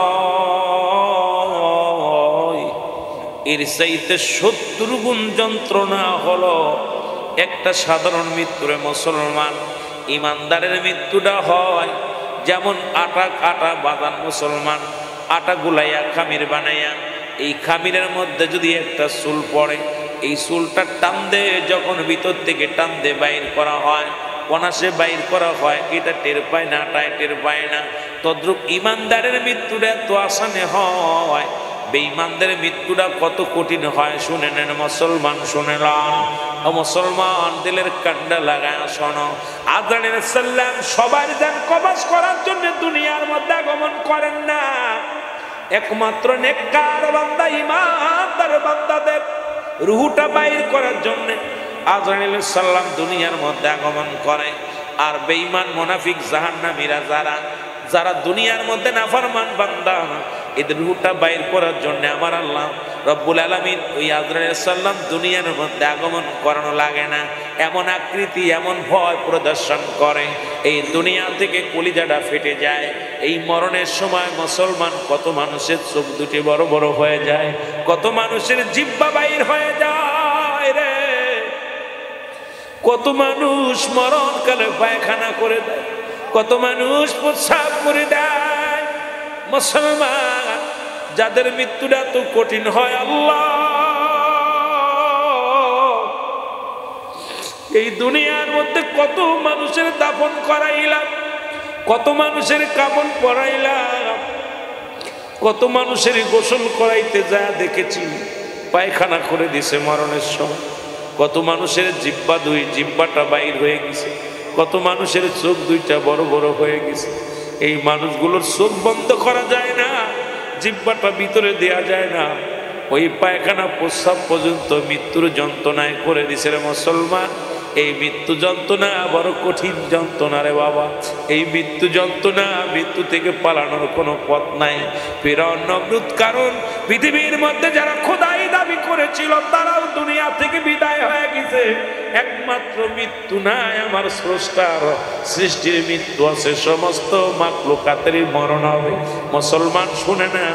এর চাইতে 70 গুণ যন্ত্রণা হলো একটা সাধারণ মৃত্যুরে। মুসলমান ইমানদারের মৃত্যুটা হয় যেমন আটা কাটা বাদান, মুসলমান আটা গুলাইয়া খামির বানাইয়া, এই খামিরের মধ্যে যদি একটা চুল পড়ে, এই চুলটা টান দিয়ে যখন ভিতর থেকে টান দিয়ে বাইর করা হয়, অনাসে বাইর করা হয়, এটা টের পায় না, আটায় টের পায় না। তদ্রুপ ইমানদারের মৃত্যুটা এত আসানে হয়, বেঈমানদের মৃত্যুটা কত কঠিন হয় শুনে নেন মুসলমান, শুনে নেন ও মুসলমান, দিলের কান্ডা লাগায় শোনো। আজরাইল আলাইহিস সালাম সবার জান কবজ করার জন্য দুনিয়ার মধ্যে আগমন করেন না, একমাত্র নেককার বান্দা, ইমানদার বান্দাদের রূহটা বাইর করার জন্য আজরাইল আলাইহিস সালাম দুনিয়ার মধ্যে আগমন করে। আর বেঈমান মুনাফিক জাহান্নামীরা যারা দুনিয়ার মধ্যে নাফরমান বান্দা, এদের রূহটা বাইর করার জন্য আমার আল্লাহ রব্বুল আলামিন ওই আজরাইল আলাইহিস সালাম দুনিয়ার মধ্যে আগমন করানো লাগে না, এমন আকৃতি এমন ভয় প্রদর্শন করে, এই দুনিয়া থেকে কলিজাটা ফেটে যায়। এই মরণের সময় মুসলমান কত মানুষের চোখ দুটি বড় বড় হয়ে যায়, কত মানুষের জিহ্বা বাইর হয়ে যায় রে, কত মানুষ মরণকালে পায়খানা করে দেয়, কত মানুষ প্রস্রাব করে দেয়। মুসলমান যাদের মৃত্যুটা তো কঠিন হয়, আল্লাহ এই দুনিয়ার মধ্যে কত মানুষের দাফন করাইলাম, কত মানুষের কাফন পরাইলাম, কত মানুষের গোসল করাইতে যা দেখেছি পায়খানা করে দিছে মরণের সময়। কত মানুষের জিব্বাটা বাইর হয়ে গেছে, কত মানুষের চোখ দুইটা বড় বড় হয়ে গেছে। এই মানুষগুলোর চোখ বন্ধ করা যায় না, জিব্বাটা ভিতরে দেয়া যায় না, ওই পায়খানা প্রস্রাব পর্যন্ত মৃত্যুর যন্ত্রণায় করে দিছে রে মুসলমান। এই মৃত্যু যন্ত্রণা বড় কঠিন যন্ত্রণা রে বাবা। এই মৃত্যু যন্ত্রণা, মৃত্যু থেকে পালানোর কোনো পথ নাই। ফিরআউন নমরুদ, কারণ পৃথিবীর মধ্যে যারা খোদাই দাবি করেছিল তারাও দুনিয়া থেকে বিদায় হয়ে গেছে। একমাত্র মৃত্যু নাই আমার স্রষ্টার সৃষ্টির মৃত্যু আছে, সমস্ত মাখলুকাতেরই মরণ হবে। মুসলমান শুনে না,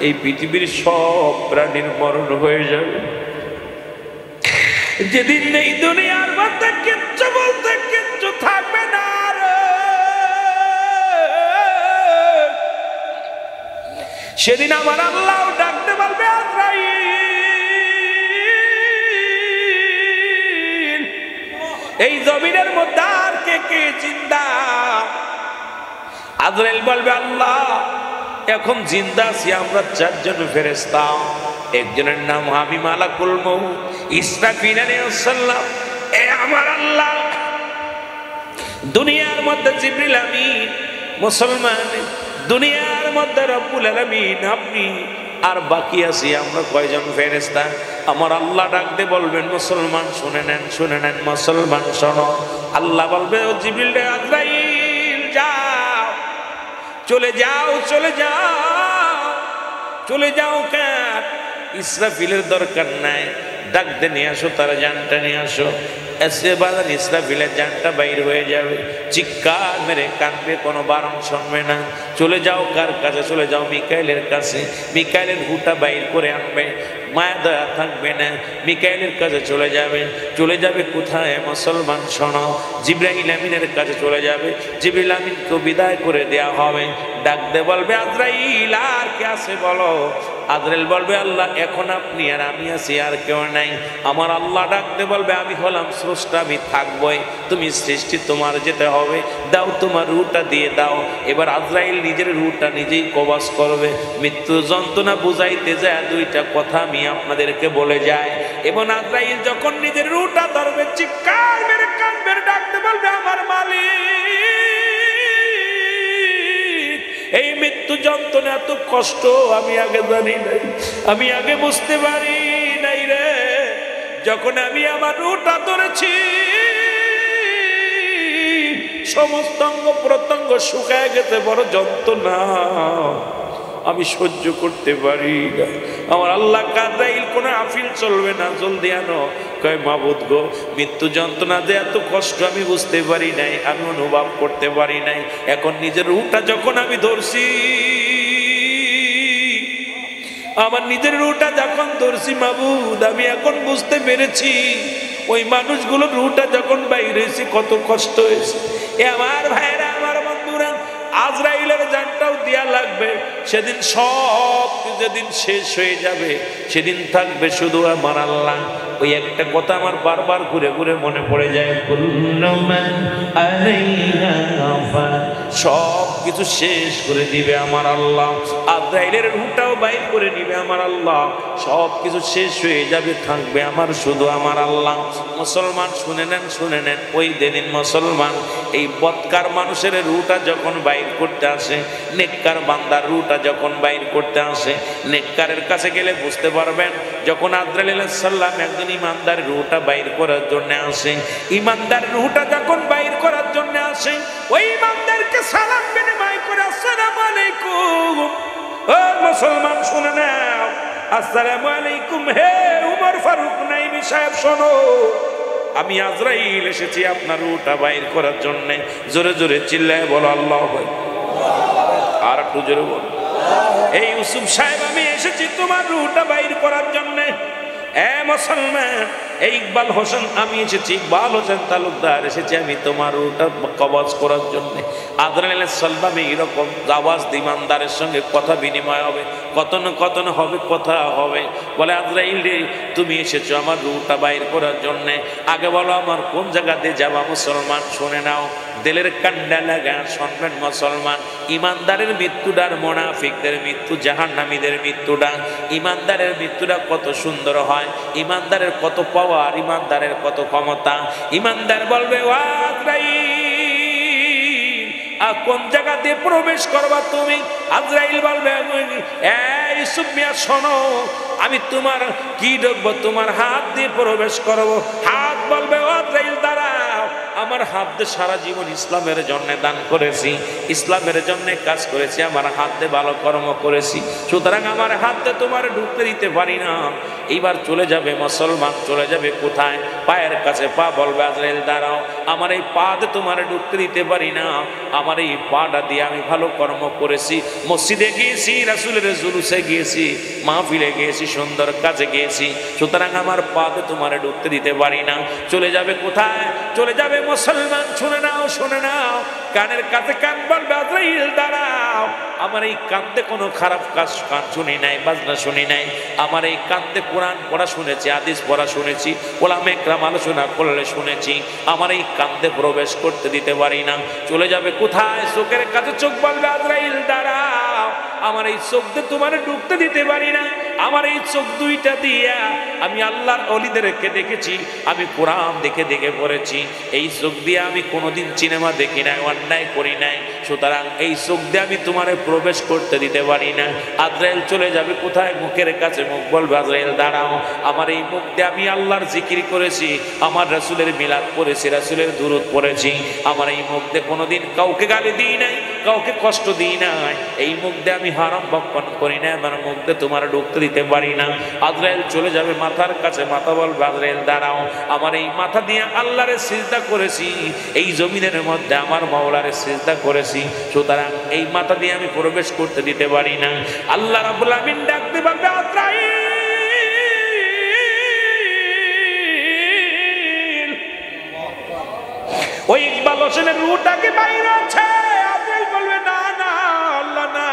এই পৃথিবীর সব প্রাণীর মরণ হয়ে যাবে। যেদিন এই দুনিয়ার মধ্যে কিচ্ছু বলতে কিচ্ছু থাকবে না, সেদিন আমার আল্লাহ ডাকতে বলবে আজরাইল, এই জমিনের মধ্যে আর কে কে জিন্দা? আজরাইল বলবে আল্লাহ এখন জিন্দা আছি আমরা চারজন ফেরেশতা। একজনের নাম আমি মালাকুল মউত, ইসরাফিল আলাইহিস সালাম। এ আমার আল্লাহ, দুনিয়ার মধ্যে জিবরিল আমিন। মুসলমান দুনিয়ার মধ্যে রব্বুল আলামিন আপনি, আর বাকি আছি আমরা কয়জন ফেরেশতা। আমার আল্লাহ ডাকতে বলবেন মুসলমান শুনে নেন, শুনে নেন মুসলমান শোনো। আল্লাহ বলবে ও জিবরিল রে, আজরাইল যাও, চলে যাও, চলে যাও, চলে যাও। কেন? ইসরাফিলের দরকার নাই, ডাক দে নিয়ে আসো, তার জানটা নিয়ে আসো। এসে বাজার ইসরাফিলের জানটা বাইর হয়ে যাবে, চিৎকার মেরে কাঁদবে, কোনো বারণ শুনবে না। চলে যাও কার কাছে? চলে যাও মিকাইলের কাছে। মিকাইলের হুটা বাইর করে আনবে, মায়া দয়া থাকবে না, মিকাইলের কাছে চলে যাবে। চলে যাবে কোথায় মুসলমান শোনো? জিবরাইল আমিনের কাছে চলে যাবে। জিবরাইল আমিনকে বিদায় করে দেয়া হবে। ডাক দে বলবে আজরাইল আর কে আছে বলো? আজরাইল বলবে আল্লাহ এখন আপনি আর আমি আছি, আর কেউ নাই। আমার আল্লাহ ডাকতে বলবে আমি হলাম স্রষ্টা, আমি থাকবই, তুমি সৃষ্টি, তোমার যেতে হবে, দাও তোমার রুহটা দিয়ে দাও। এবার আজরাইল নিজের রুহটা নিজেই কবজ করবে। মৃত্যু যন্ত্রণা বুঝাইতে যায় দুইটা কথা আমি আপনাদেরকে বলে যাই। এবং আজরাইল যখন নিজের রুহটা ধরবে, চিৎকার মেরে কাঁদবে, ডাকতে বলবে আমার মালিক, এই মৃত্যু যন্ত্রণা এত কষ্ট আমি আগে জানি নাই, আমি আগে বুঝতে পারি নাই রে। যখন আমি আমার রুহটা ধরেছি সমস্ত অঙ্গ প্রত্যঙ্গ শুকায় গেছে, বড় যন্ত্রণা আমি সহ্য করতে পারি না। আমার আল্লাহ আজরাইল কোনো আফিল চলবে না, জলদি আনো। কয় মাবুদ গো, মৃত্যু যন্ত্রণা যে এত কষ্ট আমি বুঝতে পারি নাই, আমি অনুভব করতে পারি নাই। এখন নিজের রুহটা যখন আমি ধরছি, আমার নিজের রুহটা যখন ধরছি মাবুদ, আমি এখন বুঝতে পেরেছি ওই মানুষগুলোর রুহটা যখন বাইরে হয়েছে কত কষ্ট হয়েছে। এ আমার ভাইরা, আমার বন্ধুরা, আজরাইলের জানটাও দেয়া লাগবে। সেদিন সব যেদিন শেষ হয়ে যাবে, সেদিন থাকবে শুধু আমার আল্লাহ। ওই একটা কথা আমার বারবার ঘুরে ঘুরে মনে পড়ে যায়, সব কিছু শেষ করে দিবে আমার আল্লাহ। আজরাইলের রুহটাও বাইর করে নিবে আমার আল্লাহ। সব কিছু শেষ হয়ে যাবে, থাকবে আমার শুধু আমার আল্লাহ। মুসলমান শুনে নেন, শুনে নেন, ওই দিন মুসলমান এই বদকার মানুষের রুহটা যখন বাইর করতে আসে, নেককার বান্দার রুহটা যখন বাইর করতে আসে, নেককারের কাছে গেলে বুঝতে পারবেন। যখন আজরাইল আলাইহিস সালাম একজন ইমানদার রুহটা বাইর করার জন্য আসে, ইমানদার রুহটা যখন বাইর করার জন্য আসে, ওই ইমানদারকে সালাম বিনিময় করে আসসালামু আলাইকুম। ও মুসলমান শুনে নাও, আসসালামু আলাইকুম। হে উমর ফারুক নাইমি সাহেব শোনো, আমি আজরাইল এসেছি আপনার রুহটা বাইর করার জন্য। জোরে জোরে চিল্লায় বলো আল্লাহু আকবার। আর একটু জোরে বলো, এই ইউসুফ সাহেব আমি এসেছি তোমার রুহটা বাইর করার জন্য। এ মুসলমান, এই ইকবাল হোসেন আমি এসেছি, ইকবাল হোসেন তালুকদার এসেছি আমি তোমার রুহটা কবজ করার জন্য। আজরাইল আলাইহিস সালাম এইরকম আওয়াজ ইমানদারের সঙ্গে কথা বিনিময় হবে, কত না হবে, কথা হবে। বলে আজরাইল রে, তুমি এসেছো আমার রুহটা বাইর করার জন্য, আগে বলো আমার কোন জায়গাতে যাবা মুসলমান? শুনে নাও, দিলের কান্ডা লাগা শুনবেন মুসলমান। ইমানদারের মৃত্যুটার, মুনাফিকদের মৃত্যু, জাহান্নামীদের মৃত্যুটা, ইমানদারের মৃত্যুটা কত সুন্দর হয়, ইমানদারের কত পাওয়ার, ইমানদারের কত ক্ষমতা। ইমানদার বলবে ও আজরাইল, কোন জায়গা দিয়ে প্রবেশ করবা তুমি? আজরাইল বলবে এই ইউসুফ মিয়া শোনো, আমি তোমার কি ঢুকবো? তোমার হাত দিয়ে প্রবেশ করবো। হাত বলবে ও আজরাইল দাঁড়াও, আমার হাত দিয়ে সারা জীবন ইসলামের জন্য দান করেছি, ইসলামের জন্য কাজ করেছি, আমার হাত দিয়ে ভালো কর্ম করেছি, সুতরাং আমার হাত দিয়ে তোমার ঢুকতে দিতে পারি না। এইবার চলে যাবে মুসলমান, চলে যাবে কোথায়? পায়ের কাছে পা। বলবে আজরাইল দাঁড়াও, আমার এই পা দিয়ে তোমার ঢুকতে দিতে পারি না, আমার এই পাটা দিয়ে আমি ভালো কর্ম করেছি, মসজিদে গিয়েছি, রাসূলের জুলুসে গিয়েছি, মাহফিলে গিয়েছি, সুন্দর কাজে গিয়েছি, সুতরাং আমার পা দিয়ে তোমার ঢুকতে দিতে পারি না। চলে যাবে কোথায়? চলে যাবে মুসলমান। শুনে নাও, শুনে নাও, কানের কাছে কান। বলবে আজরাইল দাঁড়াও, আমার এই কান্দে কোনো খারাপ কাজ কান শুনি নাই, বাজনা শুনি নাই, আমার এই কান্দে কোরআন পড়া শুনেছি, হাদিস পড়া শুনেছি, ওলামা ইকরাম আলোচনা করলে শুনেছি, আমার এই কান্দে প্রবেশ করতে দিতে পারি না। চলে যাবে কোথায়? চোখের কাছে চোখ। বলবে আজরাইল দাঁড়াও, আমার এই চোখ দিয়ে তোমার ঢুকতে দিতে পারি না, আমার এই চোখ দুইটা দিয়া আমি আল্লাহর ওলিদেরকে দেখেছি, আমি কোরআন দেখে দেখে পড়েছি, এই চোখ দিয়ে আমি কোনোদিন সিনেমা দেখি নাই, অন্যায় করি নাই, সুতরাং এই চোখ দিয়ে আমি তোমারে প্রবেশ করতে দিতে পারি না। আজরাইল চলে যাবে কোথায়? মুখের কাছে মুখ। বলবে আজরাইল দাঁড়াও, আমার এই মুখ দিয়ে আমি আল্লাহর জিকির করেছি, আমার রাসূলের মিলাদ পড়েছি, রাসূলের দুরূদ পড়েছি, আমার এই মুখ দিয়ে কোনোদিন কাউকে গালি দিই নাই, কাউকে কষ্ট দিই নাই, এই মুখ দিয়ে আমি হারাম ভক্ষণ করি না, আমার মুখ দিয়ে তোমার ঢুকতে দিতে পারি না। আজরাইল চলে যাবে মাথার কাছে। মাথা বলবে আজরাইল দাঁড়াও, আমার এই মাথা দিয়ে আল্লাহরে সিজদা করেছি, এই জমিনের মধ্যে আমার মাওলারে সিজদা করেছি, সুতরাং এই মাথা দিয়ে আমি প্রবেশ করতে দিতে পারি না। আল্লাহ রাব্বুল আমিন ডাকতে বলবে আজরাইল, ওই ইকবাল হোসেনের রূহটাকে বাইরে আছে। আজরাইল বলবে না না আল্লাহ না,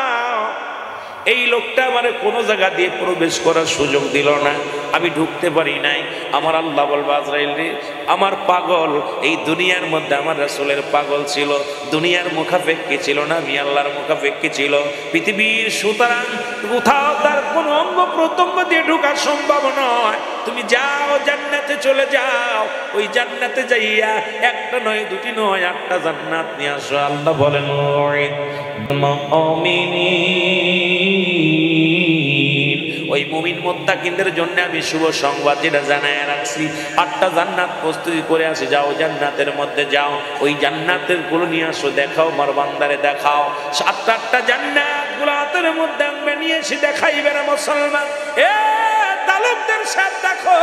এই লোকটা আমার কোনো জায়গা দিয়ে প্রবেশ করার সুযোগ দিল না, আমি ঢুকতে পারি নাই। আমার আল্লাহ বলবে আজরাইল রে, আমার পাগল এই দুনিয়ার মধ্যে আমার রাসূলের পাগল ছিল, দুনিয়ার মুখাপেক্ষী ছিল না, আমি আল্লাহর মুখাপেক্ষী ছিল পৃথিবীর, সুতরাং কোথাও তার কোনো অঙ্গ প্রত্যঙ্গ দিয়ে ঢোকা সম্ভব নয়। তুমি যাও জান্নাতে চলে যাও, ওই জান্নাতে যাইয়া একটা নয়, দুটি নয়, 8টা জান্নাত নিয়ে আসো। আল্লাহ বলেন ওই মুমিন মুত্তাকিনদের জন্য আমি শুভ সংবাদ যেটা জানায় রাখছি, 8টা জান্নাত প্রস্তুতি করে আসে, যাও জান্নাতের মধ্যে যাও, ওই জান্নাতের গুলো নিয়ে আসো, দেখাও আমার বান্দারে, দেখাও। 7টা জান্নাত গুলো হাতের মধ্যে আনবে, নিয়ে এসে দেখাইবে না মুসলমান। এ তালুকদার সাহেব দেখো,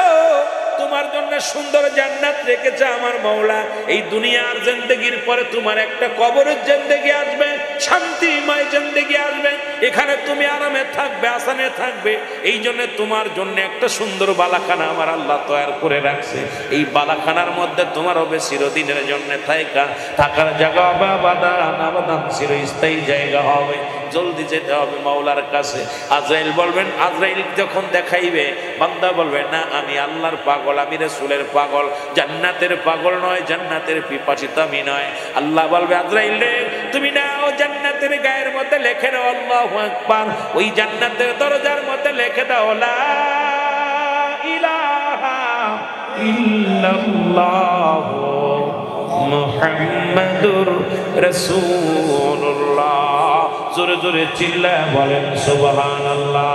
তোমার জন্য সুন্দর জান্নাত রেখেছে আমার মাওলা, এই দুনিয়ার জিন্দেগির পরে তোমার একটা কবরের জিন্দেগি আসবে, শান্তিময় জিন্দেগি আসবে, এখানে তুমি আরামে থাকবে, আসানে থাকবে, এই জন্য তোমার জন্য একটা সুন্দর বালাখানা আমার আল্লাহ তৈরি করে রাখছে, এই বালাখানার মধ্যে তোমার হবে চিরদিনের জন্য থাকার জায়গা হবে, আবাদান চিরস্থায়ী জায়গা হবে। জলদি যেতে হবে মাওলার কাছে। আজরাইল বলবেন, আজরাইল যখন দেখাইবে, বান্দা বলবে না আমি আল্লাহর পাগল, আমি রাসূলের পাগল, জান্নাতের পাগল নয়, জান্নাতের পিপাসিত আমি নয়। আল্লাহ বলবে আজরাইল রে, তুমি না ও জান্নাতের গায়ের মধ্যে লিখে দাও আল্লাহু আকবার, ওই জান্নাতের দরজার মধ্যে লিখে দাও লা ইলাহা ইল্লাল্লাহ মুহাম্মাদুর রাসূলুল্লাহ। জোরে জোরে চিল্লায় বলেন সুবহানাল্লাহ।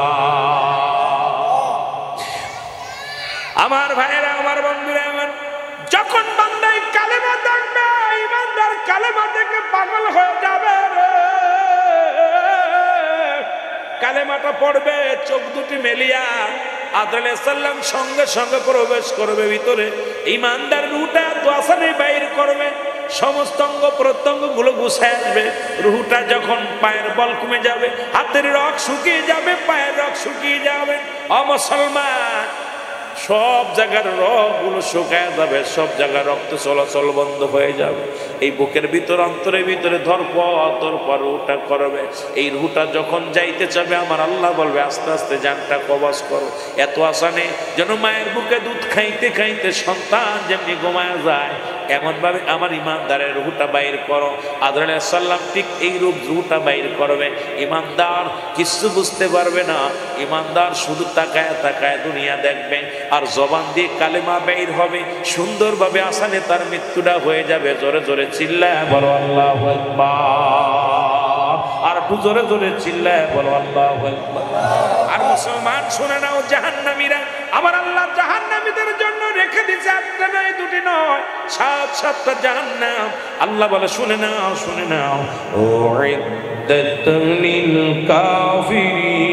আমার ভাইয়েরা, আমার বন্ধুরা, আমার যখন বান্দাই কালেমা দেখবে, ইমানদার কালেমা দেখে পাগল হয়ে যাবে রে। কালেমাটা পড়বে, চোখ দুটি মেলিয়া আদর আলাইহিস সালাম সঙ্গে সঙ্গে প্রবেশ করবে ভিতরে, ইমানদার রূহটা দোয়াসানে বাইর করবে, সমস্ত অঙ্গ প্রত্যঙ্গ গুলো গুছায় আসবে। রুহটা যখন পায়ের বল কমে যাবে, হাতের রগ শুকিয়ে যাবে, পায়ের রগ শুকিয়ে যাবে। ও মুসলমান, সব জায়গার রগগুলো শুকায় যাবে, সব জায়গায় রক্ত চলাচল বন্ধ হয়ে যাবে। এই বুকের ভিতর অন্তরের ভিতরে ধরপর রুটা করবে। এই রুটা যখন যাইতে চাবে আমার আল্লাহ বলবে আস্তে আস্তে জানটা কবজ করো। এত আসানে যেন মায়ের বুকে দুধ খাইতে খাইতে সন্তান যেমনি ঘুমায় যায়, এমনভাবে আমার ইমানদারের রুহটা বাইর করো। আদর আলাইহিস সালাম ঠিক এই রূপ রুহটা বাইর করবে। ইমানদার কিছু বুঝতে পারবে না, ইমানদার শুধু তাকায় তাকায় দুনিয়া দেখবে, আর জবান দিয়ে কালেমা বাইর হবে সুন্দরভাবে। আসানে তার মৃত্যুটা হয়ে যাবে। জোরে জোরে চিল্লায় বলো আল্লাহু আকবার। আর একটু জোরে জোরে চিল্লায় বলো আল্লাহু আকবার। আর মুসলমান শুনে নাও, জাহান্নামীরা আমার আল্লাহ জাহান্নামীদের জন্য রেখে দিয়েছে একটা নয় দুটি নয়, 7-7টা জাহান্নাম। আল্লাহ বলে শুনে নাও শুনে নাও, উইদ্দাতুল লিল কাফিরিন,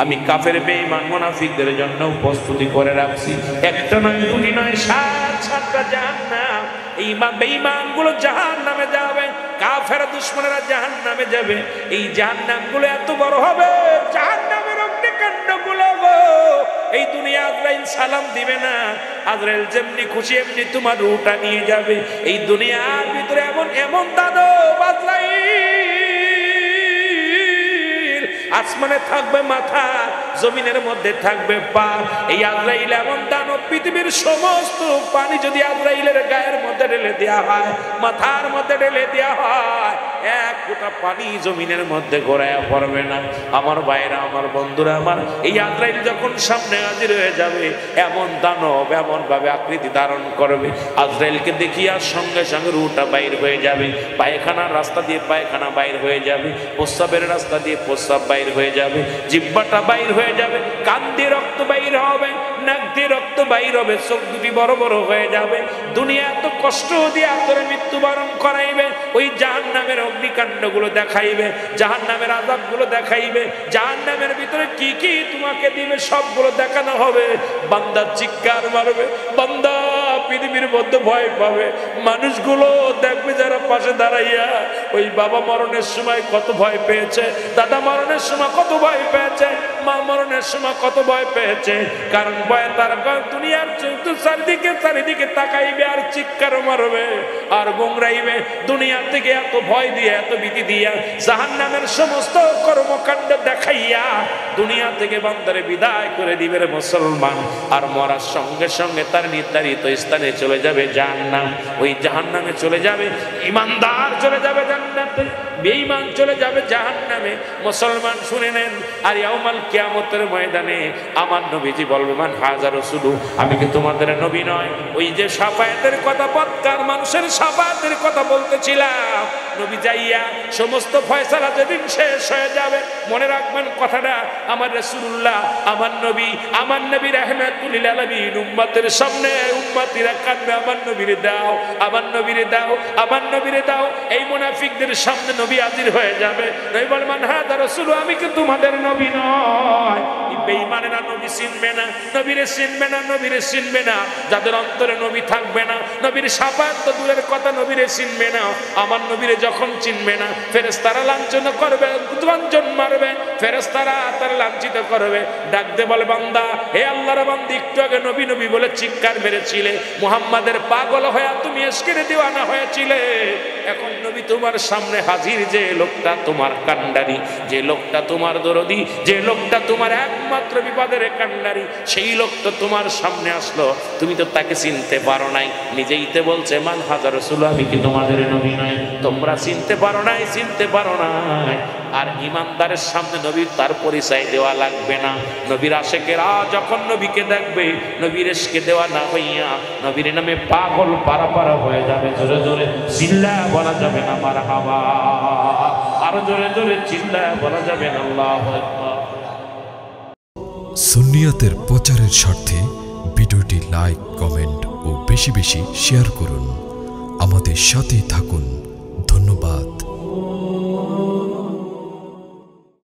আমি কাফের বেঈমান মুনাফিকদের জন্য প্রস্তুতি করে রাখছি একটা নয় দুটি নয় 7-7টা জাহান্নাম। এই বেঈমানগুলো জাহান্নামে যাবে, কাফের দুশমনেরা জাহান্নামে যাবে। এই জাহান্নামগুলো এত বড় হবে, জাহান্নামের অগ্নিকাণ্ডগুলো এই দুনিয়া আজরাইল সালাম দিবে না। আজরাইল যেমনি খুশি এমনি তোমার রূহটা নিয়ে যাবে। এই দুনিয়ার ভিতরে এমন এমন দানব আজরাইল, আসমানে থাকবে মাথা, জমিনের মধ্যে থাকবে পা। এই আজরাইল এমন দানব, পৃথিবীর সমস্ত পানি যদি আজরাইলের গায়ের মধ্যে ঢেলে দেওয়া হয়, মাথার মধ্যে ঢেলে দেওয়া হয়, এক ফোঁটা পানি জমিনের মধ্যে গড়াইয়া পড়বে না। আমার ভাইরা আমার বন্ধুরা আমার, এই আজরাইল যখন সামনে হাজির হয়ে যাবে, এমন দানব এমন ভাবে আকৃতি ধারণ করবে, আজরাইলকে দেখিয়া সঙ্গে সঙ্গে রুহটা বাইর হয়ে যাবে। পায়খানার রাস্তা দিয়ে পায়খানা বাইর হয়ে যাবে, প্রস্রাবের রাস্তা দিয়ে প্রস্রাব বাইর হয়ে যাবে, জিহ্বাটা বাইর হয়ে যাবে, কান দিয়ে রক্ত বাইর হবে, নাক দিয়ে রক্ত বাইর হবে, চোখ দুটি বড় বড় হয়ে যাবে। দুনিয়া এত কষ্ট দিয়ে আতরে মৃত্যুবরণ করাইবে, ওই জাহান্নামের অগ্নিকাণ্ডগুলো দেখাইবে, জাহান্নামের আযাবগুলো দেখাইবে, জাহান্নামের ভিতরে কি কি তোমাকে দিবে সবগুলো দেখানো হবে। বান্দা চিৎকার মারবে, বান্দা পৃথিবীর মধ্যে ভয় পাবে। মানুষগুলো দেখবে যারা পাশে দাঁড়াইয়া, ওই বাবা মরণের সময় কত ভয় পেয়েছে, দাদা মরণের সময় কত ভয় পেয়েছে, মা মরণের সময় কত ভয় পেয়েছে। কারণ ভয়ে তার দুনিয়ার চারিদিকে তাকাইবে আর চিৎকার মারবে আর গোংরাইবে। দুনিয়া থেকে এত ভয় দিয়ে এত ভীতি দিয়া জাহান্নামের সমস্ত কর্মকাণ্ড দেখাইয়া দুনিয়া থেকে বান্দারে বিদায় করে দিবে রে মুসলমান। আর মরার সঙ্গে সঙ্গে তার নির্ধারিত স্থানে চলে যাবে জাহান্নাম। ওই জাহান্নামে চলে যাবে ইমানদার, চলে যাবে জান্নাতে, বেঈমান চলে যাবে জাহান্নামে। মুসলমান শুনে নেন, আর ইয়াউমাল কিয়ামতের ময়দানে আমার নবীজি বলবে মান হাযা রাসূলু, আমি কি তোমাদের নবী নয়? ওই যে শাফায়াতের কথা, বদকার মানুষের শাফায়াতের কথা বলতেছিলাম, নবী যাইয়া সমস্ত ফয়সালা যেদিন শেষ হয়ে যাবে, মনে রাখবেন কথাটা, আমার রাসূলুল্লাহ আমার নবী রাহমাতুল লিল আলামিন উম্মতের সামনে উম্মতিরা কাঁদবে, আমার নবীরে দাও, আমার নবীরে দাও, আমার নবীরে দাও। এই মুনাফিকদের সামনে নবী হাজির হয়ে যাবে। নবী বলবেন মান হাযা রাসূলু, আমি কি তোমাদের নবী নয়? বেঈমানেরা নবী চিনবে না, নবীরে চিনবে না, নবীরে চিনবে না। যাদের অন্তরে নবী থাকবে না, নবীর শাফায়াত তো দূরের কথা, নবীরে চিনবে না। আমার নবীরে যখন চিনবে না, ফেরেশতারা লাঞ্ছনা করবে, গঞ্জন মারবে, ফেরেশতারা তার লাঞ্ছিত করবে। ডাকতে বলে বান্দা, হে আল্লাহর বান্দা, একটু আগে নবী নবী বলে চিৎকার মেরেছিলে, মুহাম্মাদের পাগল হয়ে তুমি এশকেরে দিওয়ানা হয়েছিলে, এখন নবী তোমার সামনে হাজির। যে লোকটা তোমার কান্ডারি, যে লোকটা তোমার দরদি, যে লোকটা তোমার একমাত্র বিপদের কান্ডারি, সেই লোক তো তোমার সামনে আসলো, তুমি তো তাকে চিনতে পারো নাই। নিজেই তো বলছে মান হাযা রাসূলু, আমি কি তোমাদের নবী নয়? তোমরা চিনতে পারো নাই, চিনতে পারো নাই। আর ইমানদারের সামনে নবী তার পরিচয় দেওয়া লাগবে না। নবীর আশেকেরা যখন নবীকে দেখবে, নবীর এশকে দেওয়া না হইয়া নবীর নামে পাগল পারা হয়ে যাবে। জোরে জোরে চিল্লায় বলা যাবে না মারহাবা, আরো জোরে জোরে চিল্লায় বলা যাবে না আল্লাহু আকবার। সুন্নিয়তের প্রচারের স্বার্থে ভিডিওটি লাইক, কমেন্ট ও বেশি বেশি শেয়ার করুন। আমাদের সাথেই থাকুন।